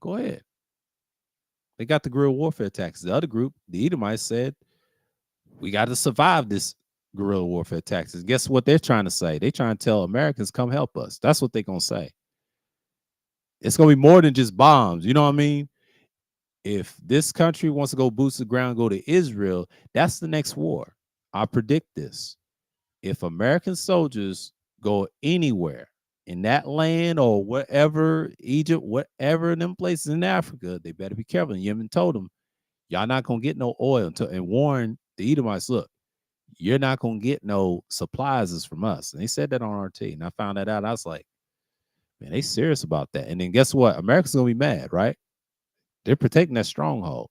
Go ahead. They got the guerrilla warfare attacks. The other group, the Edomites, said we got to survive this guerrilla warfare attacks. And guess what they're trying to say? They're trying to tell Americans, come help us. That's what they're going to say. It's going to be more than just bombs. You know what I mean? If this country wants to go boots the ground, go to Israel, that's the next war. I predict this. If American soldiers go anywhere in that land or whatever, Egypt, whatever in them places in Africa, they better be careful. And Yemen told them, y'all not going to get no oil and warn the Edomites, look, you're not going to get no supplies from us. And they said that on RT. And I found that out. I was like, man, they serious about that. And then guess what? America's going to be mad, right? They're protecting that stronghold.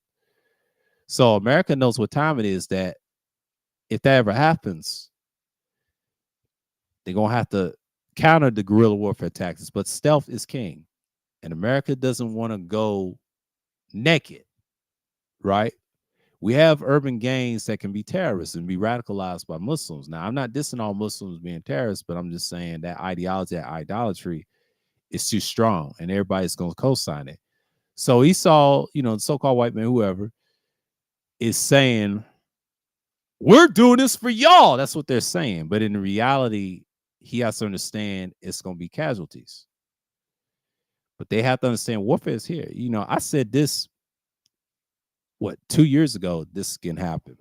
So America knows what time it is, that if that ever happens, they're going to have to counter the guerrilla warfare tactics, but stealth is king. And America doesn't want to go naked, right? We have urban gangs that can be terrorists and be radicalized by Muslims. Now, I'm not dissing all Muslims being terrorists, but I'm just saying that ideology, that idolatry is too strong and everybody's going to co-sign it. So Esau, the so-called white man, whoever, is saying, we're doing this for y'all. That's what they're saying. But in reality, he has to understand it's going to be casualties. But they have to understand warfare is here. I said this, 2 years ago, this can happen.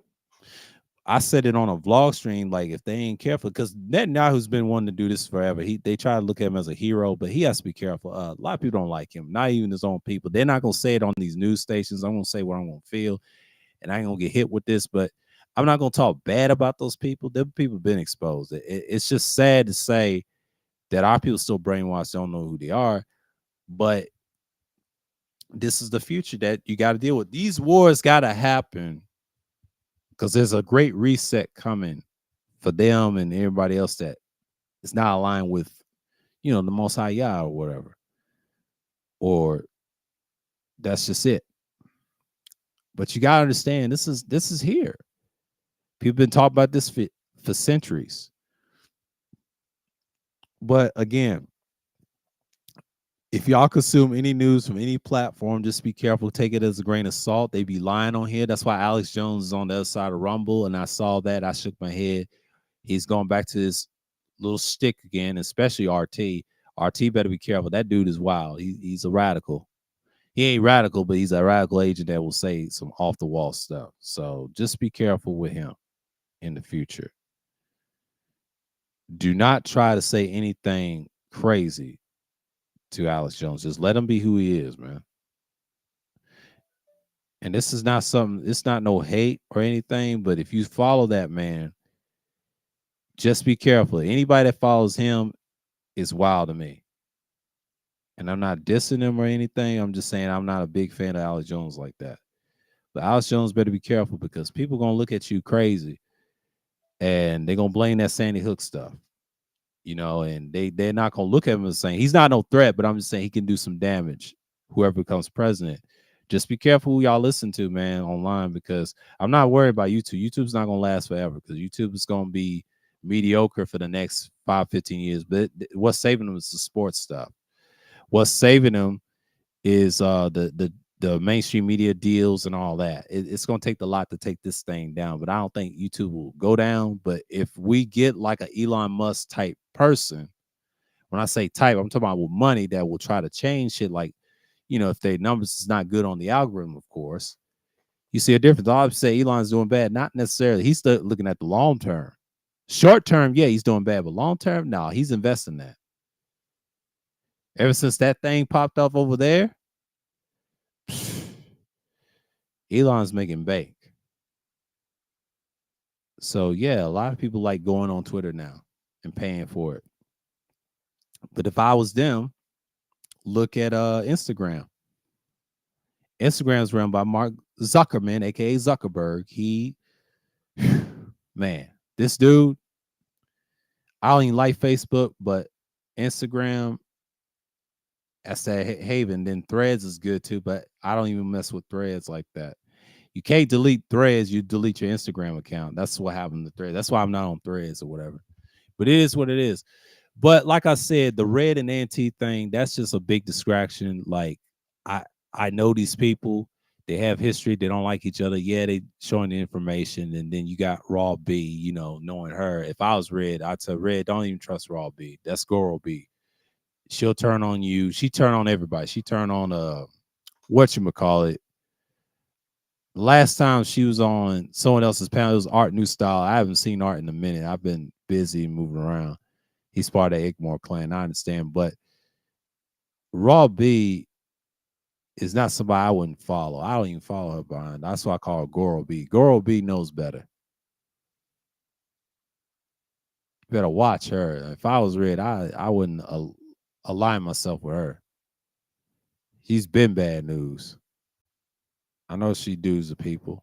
I said it on a vlog stream, like if they ain't careful, because Netanyahu's been wanting to do this forever. They try to look at him as a hero, but he has to be careful. A lot of people don't like him, not even his own people. They're not gonna say it on these news stations. I'm gonna say what I'm gonna feel, and I ain't gonna get hit with this, but I'm not gonna talk bad about those people. Them people been exposed. It's just sad to say that our people still brainwashed, don't know who they are, but this is the future that you got to deal with. These wars got to happen because there's a great reset coming for them and everybody else that is not aligned with, the Most High Yah or whatever. Or that's just it. But you gotta understand, this is here. People been talking about this for centuries. But again, if y'all consume any news from any platform, just be careful. Take it as a grain of salt. They be lying on here. That's why Alex Jones is on the other side of Rumble, and I saw that. I shook my head. He's going back to his little stick again, especially RT. RT better be careful. That dude is wild. He's a radical. He ain't radical, but he's a radical agent that will say some off the wall stuff. So just be careful with him in the future. Do not try to say anything crazy to Alex Jones. Just let him be who he is, man. And this is not something, it's not no hate or anything, but if you follow that man, just be careful. Anybody that follows him is wild to me. And I'm not dissing him or anything. I'm just saying I'm not a big fan of Alex Jones like that. But Alex Jones better be careful because people gonna look at you crazy and they're gonna blame that Sandy Hook stuff. And they're not gonna look at him as saying he's not no threat, but I'm just saying he can do some damage, whoever becomes president. Just be careful who y'all listen to, man, online, because I'm not worried about YouTube. YouTube's not gonna last forever because YouTube is gonna be mediocre for the next 5-15 years. But what's saving them is the sports stuff. What's saving them is the mainstream media deals and all that. It's going to take a lot to take this thing down, but I don't think YouTube will go down. But if we get like an Elon Musk type person, when I say type, I'm talking about with money that will try to change shit. Like, if their numbers is not good on the algorithm, of course, you see a difference. I'll say Elon's doing bad. Not necessarily. He's still looking at the long term. Short term, yeah, he's doing bad, but long term, no, he's investing that. Ever since that thing popped up over there, Elon's making bank. So yeah, a lot of people like going on Twitter now and paying for it. But if I was them, look at Instagram. Instagram's run by Mark Zuckerman, aka Zuckerberg. He man, this dude, I don't even like Facebook, but Instagram, that's that haven. Then Threads is good too, but I don't even mess with Threads like that. You can't delete Threads, you delete your Instagram account. That's what happened to Threads. That's why I'm not on Threads or whatever. But it is what it is. But like I said, the red and anti thing, that's just a big distraction. Like I I know these people, they have history, they don't like each other. Yeah, they showing the information. And then you got Raw B, knowing her. If I was Red, I'd tell Red, don't even trust Raw B. That's Goro B. She'll turn on you. She turn on everybody. She turn on whatchamacallit. Last time she was on someone else's panel, it was Art New Style. I haven't seen Art in a minute. I've been busy moving around. He's part of the Igmore clan. I understand. But Raw B is not somebody I wouldn't follow. I don't even follow her behind. That's why I call her Goro B. Goro B knows better. You better watch her. If I was Red, I wouldn't align myself with her. She's been bad news. I know she does the people.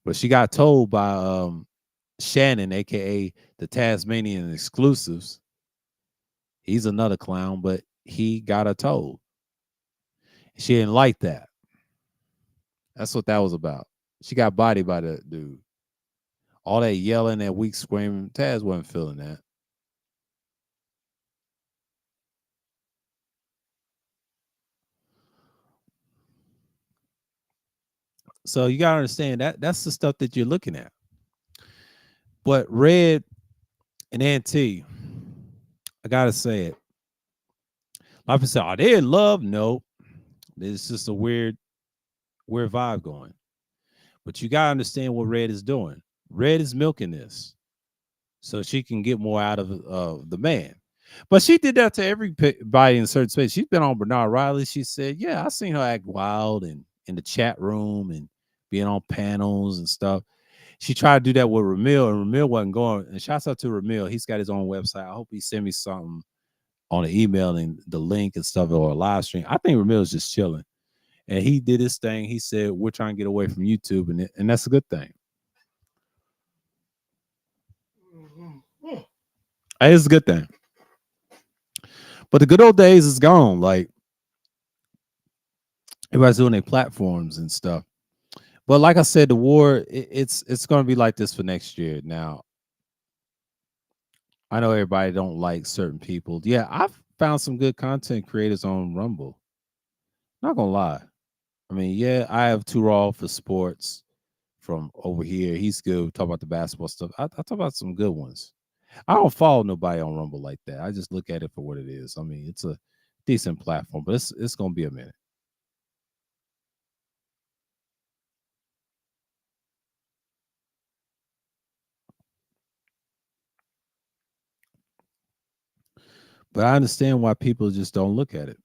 But she got told by Shannon, aka the Tasmanian exclusives, he's another clown, but he got her told. She didn't like that. That's what that was about. She got bodied by the dude. All that yelling, that weak screaming, Taz wasn't feeling that. So you gotta understand that that's the stuff that you're looking at. But Red and Auntie, I gotta say it. A lot of people say, "Oh, they in love." No, it's just a weird vibe going. But you gotta understand what Red is doing. Red is milking this so she can get more out of the man. But she did that to everybody in a certain space. She's been on Bernard Riley. She said, "Yeah, I seen her act wild and in the chat room and being on panels and stuff." She tried to do that with Ramil, and Ramil wasn't going. And shouts out to Ramil. He's got his own website. I hope he send me something on the email and the link and stuff or a live stream. I think Ramil is just chilling. And he did his thing. He said, "We're trying to get away from YouTube," and that's a good thing. It's a good thing. But the good old days is gone. Like everybody's doing their platforms and stuff. But like I said, the war it's going to be like this for next year. Now I know everybody don't like certain people. Yeah, I've found some good content creators on Rumble. Not gonna lie. I mean, yeah, I have Too Raw for sports from over here. He's good. We talk about the basketball stuff. I talk about some good ones. I don't follow nobody on Rumble like that. I just look at it for what it is. I mean, it's a decent platform, but it's gonna be a minute. But I understand why people just don't look at it.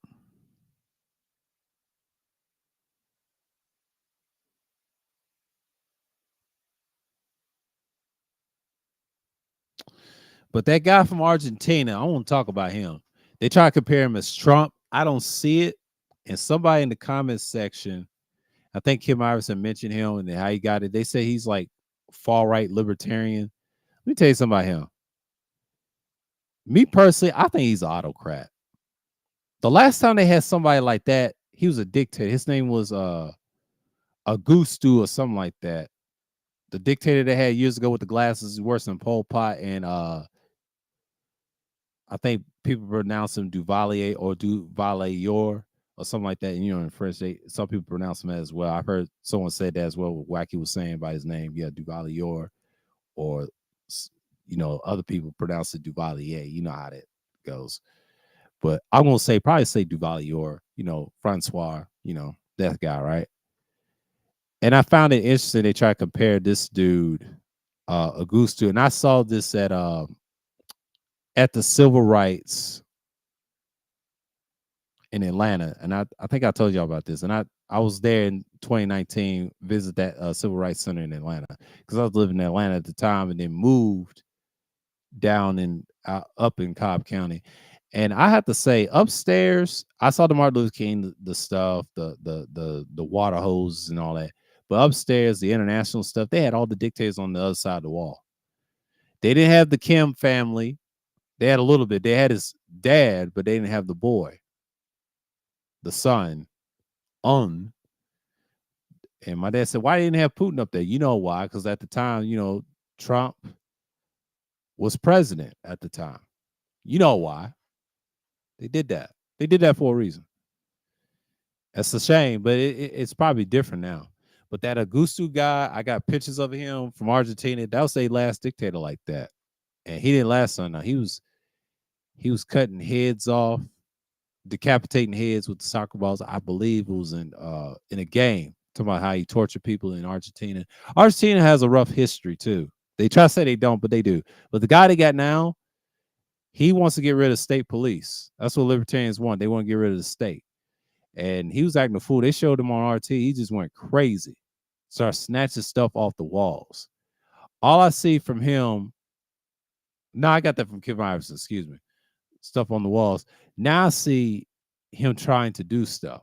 But that guy from Argentina, I want to talk about him. They try to compare him as Trump. I don't see it. And somebody in the comments section, I think Kim Iverson mentioned him and how he got it. They say he's like far right libertarian. Let me tell you something about him. Me personally, I think he's an autocrat. The last time they had somebody like that, he was a dictator. His name was Augusto or something like that. The dictator they had years ago with the glasses, worse than Pol Pot, and I think people pronounce him Duvalier or Duvalier or something like that. And, you know, in French, some people pronounce him as well. I've heard someone say that as well. What Wacky was saying by his name, yeah, Duvalier, or you know, other people pronounce it Duvalier. You know how that goes. But I'm gonna probably say Duvalier. You know, Francois. You know, that guy, right? And I found it interesting. They try to compare this dude, Augusto, and I saw this at the civil rights in Atlanta, and I think I told y'all about this. And I was there in 2019, visit that civil rights center in Atlanta because I was living in Atlanta at the time, and then moved down in up in Cobb County. And I have to say, upstairs, I saw the Martin Luther King, the stuff, the water hoses and all that. But upstairs, the international stuff, they had all the dictators on the other side of the wall. They didn't have the Kim family. They had a little bit. They had his dad, but they didn't have the boy, the son, Un. And my dad said, "Why didn't they have Putin up there?" You know why? Because at the time, you know, Trump was president at the time. You know why? They did that. They did that for a reason. That's a shame, but it's probably different now. But that Augusto guy, I got pictures of him from Argentina. That was a last dictator like that, and he didn't last long. Now he was cutting heads off, decapitating heads with the soccer balls. I believe it was in a game. Talking about how he tortured people in Argentina. Argentina has a rough history too. They try to say they don't, but they do. But the guy they got now, he wants to get rid of state police. That's what libertarians want. They want to get rid of the state. And he was acting a fool. They showed him on RT. He just went crazy, started snatching stuff off the walls. All I see from him, no, I got that from Kim Iverson, excuse me, stuff on the walls. Now I see him trying to do stuff.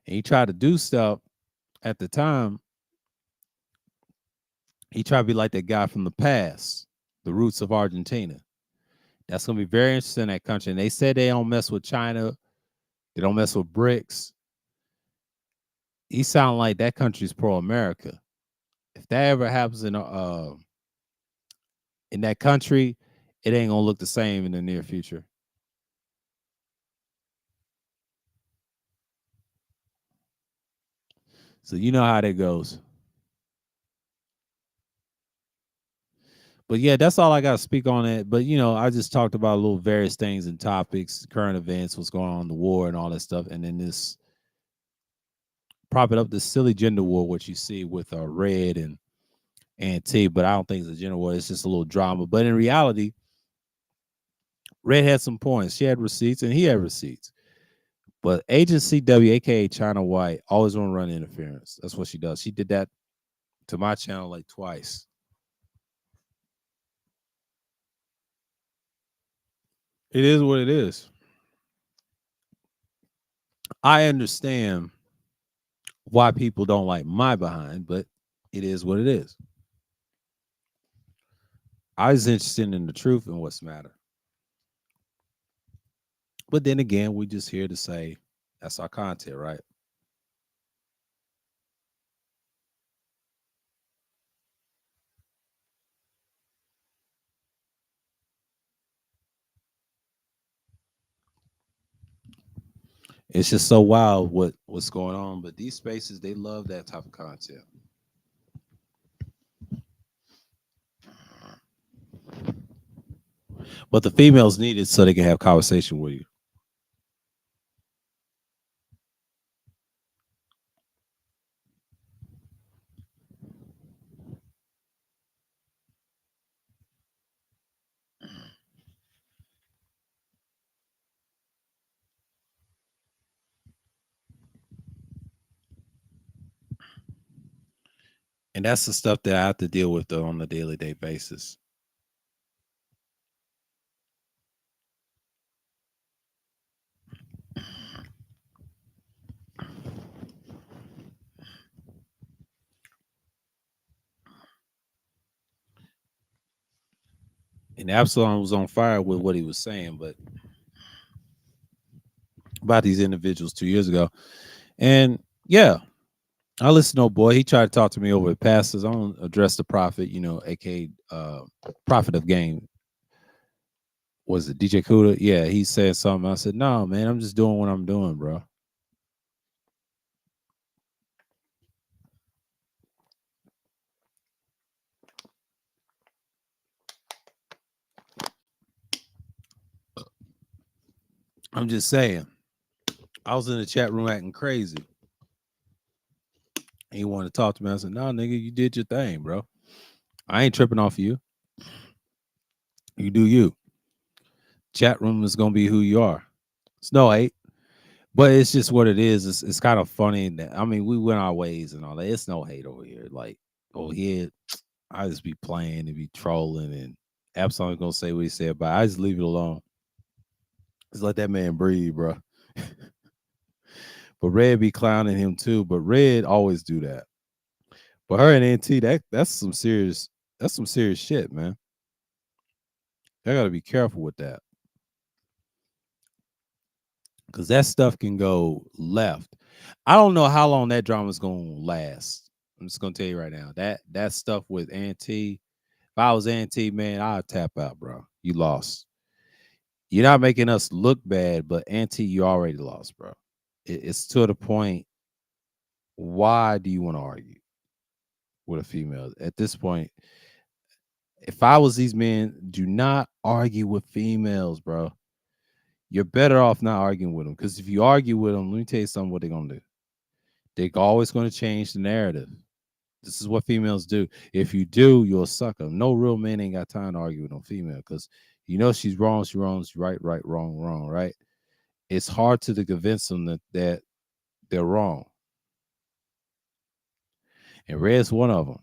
And he tried to do stuff at the time. He tried to be like that guy from the past, the roots of Argentina. That's gonna be very interesting in that country. And they said they don't mess with China, they don't mess with BRICS. He sound like that country's pro America. If that ever happens in that country, it ain't gonna look the same in the near future. So you know how that goes. But yeah, that's all I got to speak on it. But I just talked about little various things and topics, current events, what's going on in the war, and all that stuff, and then this propping up this silly gender war, what you see with Red and T. But I don't think it's a gender war; it's just a little drama. But in reality, Red had some points. She had receipts, and he had receipts. But Agent CW, aka China White, always want to run interference. That's what she does. She did that to my channel like twice. It is what it is. I understand why people don't like my behind, but it is what it is. I was interested in the truth and what's matter. But then again, we just here to say that's our content, right? It's just so wild what's going on. But these spaces, they love that type of content. But the females need it so they can have conversation with you. And that's the stuff that I have to deal with though, on a daily day basis. And Absalom was on fire with what he was saying, but about these individuals 2 years ago. And yeah, I listened to old boy. He tried to talk to me over at pastors. I don't address the prophet, aka prophet of game. Was it DJ Kuda? Yeah, he said something. I said, no, man, I'm just doing what I'm doing, bro. I'm just saying. I was in the chat room acting crazy. And he wanted to talk to me. I said, no, nigga, you did your thing, bro. I ain't tripping off you. You do you. Chat room is gonna be who you are. It's no hate. But it's just what it is. It's kind of funny that I mean we went our ways and all that. It's no hate over here. Like over here, I just be playing and be trolling and Absalom's gonna say what he said, but I just leave it alone. Just let that man breathe, bro. But Red be clowning him too. But Red always do that. But her and NT, that's some serious shit, man. I gotta be careful with that. Cause that stuff can go left. I don't know how long that drama is gonna last. I'm just gonna tell you right now. That stuff with Auntie, if I was Auntie, man, I'd tap out, bro. You lost. You're not making us look bad, but Auntie, you already lost, bro. It's to the point. Why do you want to argue with a female? At this point, if I was these men, do not argue with females, bro. You're better off not arguing with them. Because if you argue with them, let me tell you something what they're gonna do. They're always gonna change the narrative. This is what females do. If you do, you're a sucker. No real man ain't got time to argue with no female because she's wrong, she's wrong, she's right, right, wrong, wrong, right? It's hard to convince them that they're wrong. And Red's one of them.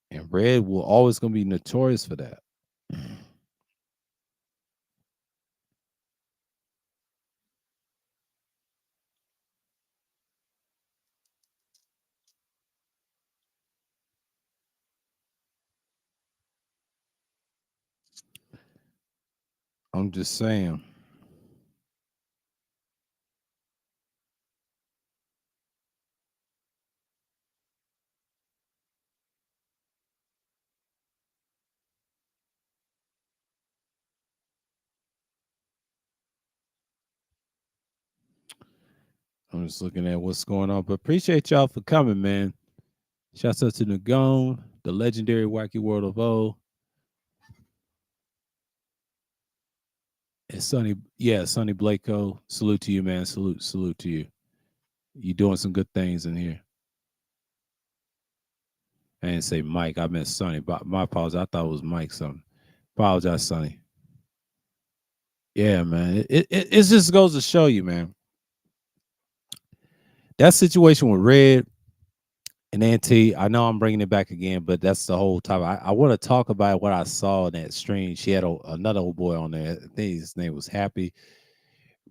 And Red will always gonna be notorious for that. I'm just saying. I'm just looking at what's going on. But appreciate y'all for coming, man. Shouts out to Nagone, the legendary Wacky World of O. And Sonny, yeah, Sonny Blako. Salute to you, man. Salute to you. You doing some good things in here. I didn't say Mike. I meant Sonny. But my apologies. I thought it was Mike something. Apologize, Sonny. Yeah, man. It just goes to show you, man. That situation with Red and Auntie, I know I'm bringing it back again, but that's the whole time. I want to talk about what I saw in that stream. She had another old boy on there. I think his name was Happy.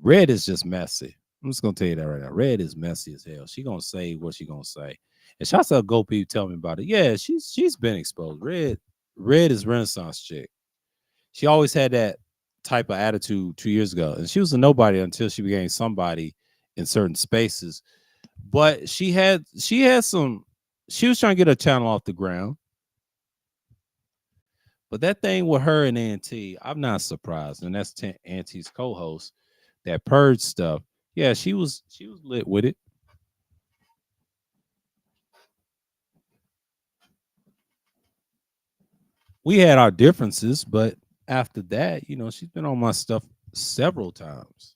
Red is just messy. I'm just gonna tell you that right now. Red is messy as hell. She gonna say what she gonna say. And shouts out Go Peep, tell me about it. Yeah, she's been exposed. Red is Renaissance chick. She always had that type of attitude 2 years ago, and she was a nobody until she became somebody in certain spaces. But she had some. She was trying to get her channel off the ground. But that thing with her and Auntie, I'm not surprised. And that's Auntie's co-host. That purge stuff. Yeah, she was lit with it. We had our differences, but after that, she's been on my stuff several times.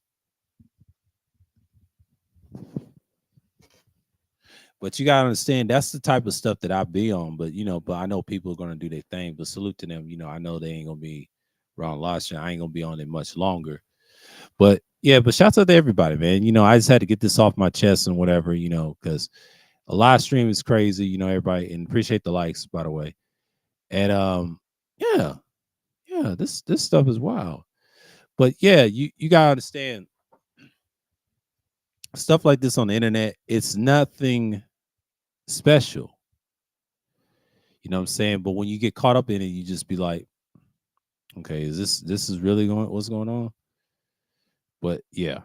But you gotta understand that's the type of stuff that I be on. But I know people are gonna do their thing. But salute to them. I know they ain't gonna be around watching. I ain't gonna be on it much longer. But yeah, but shouts out to everybody, man. I just had to get this off my chest and whatever, because a live stream is crazy, everybody, and appreciate the likes, by the way. And yeah, yeah, this stuff is wild. But yeah, you gotta understand stuff like this on the internet, it's nothing special. You know what I'm saying? But when you get caught up in it, you just be like, okay, is this is really going what's going on? But yeah.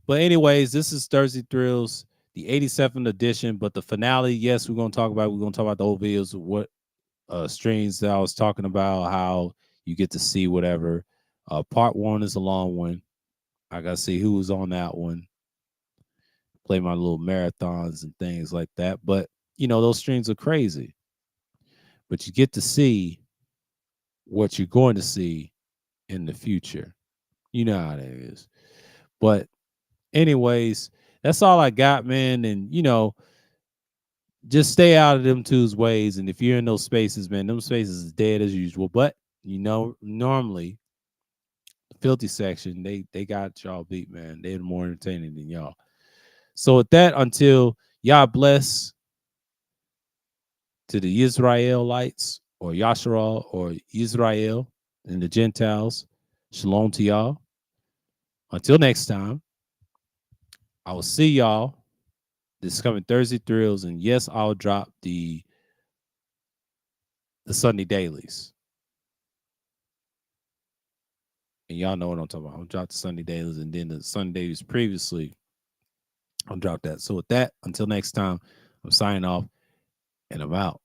But anyways, this is Thursday Thrills, the 87th edition. But the finale, yes, we're gonna talk about the old videos, what streams that I was talking about, how you get to see whatever. Part one is a long one. I gotta see who was on that one. Play my little marathons and things like that. But those streams are crazy. But you get to see what you're going to see in the future. You know how that is. But anyways, that's all I got, man. And just stay out of them two's ways. And if you're in those spaces, man, them spaces is dead as usual. But normally the filthy section, they got y'all beat, man. They're more entertaining than y'all. So with that, until y'all bless to the Israelites or Yashara or Israel and the Gentiles, shalom to y'all. Until next time, I will see y'all this coming Thursday Thrills. And yes, I'll drop the Sunday dailies. And y'all know what I'm talking about. I'll drop the Sunday dailies, and then the Sundays previously, I'll drop that. So with that, until next time, I'm signing off and I'm out.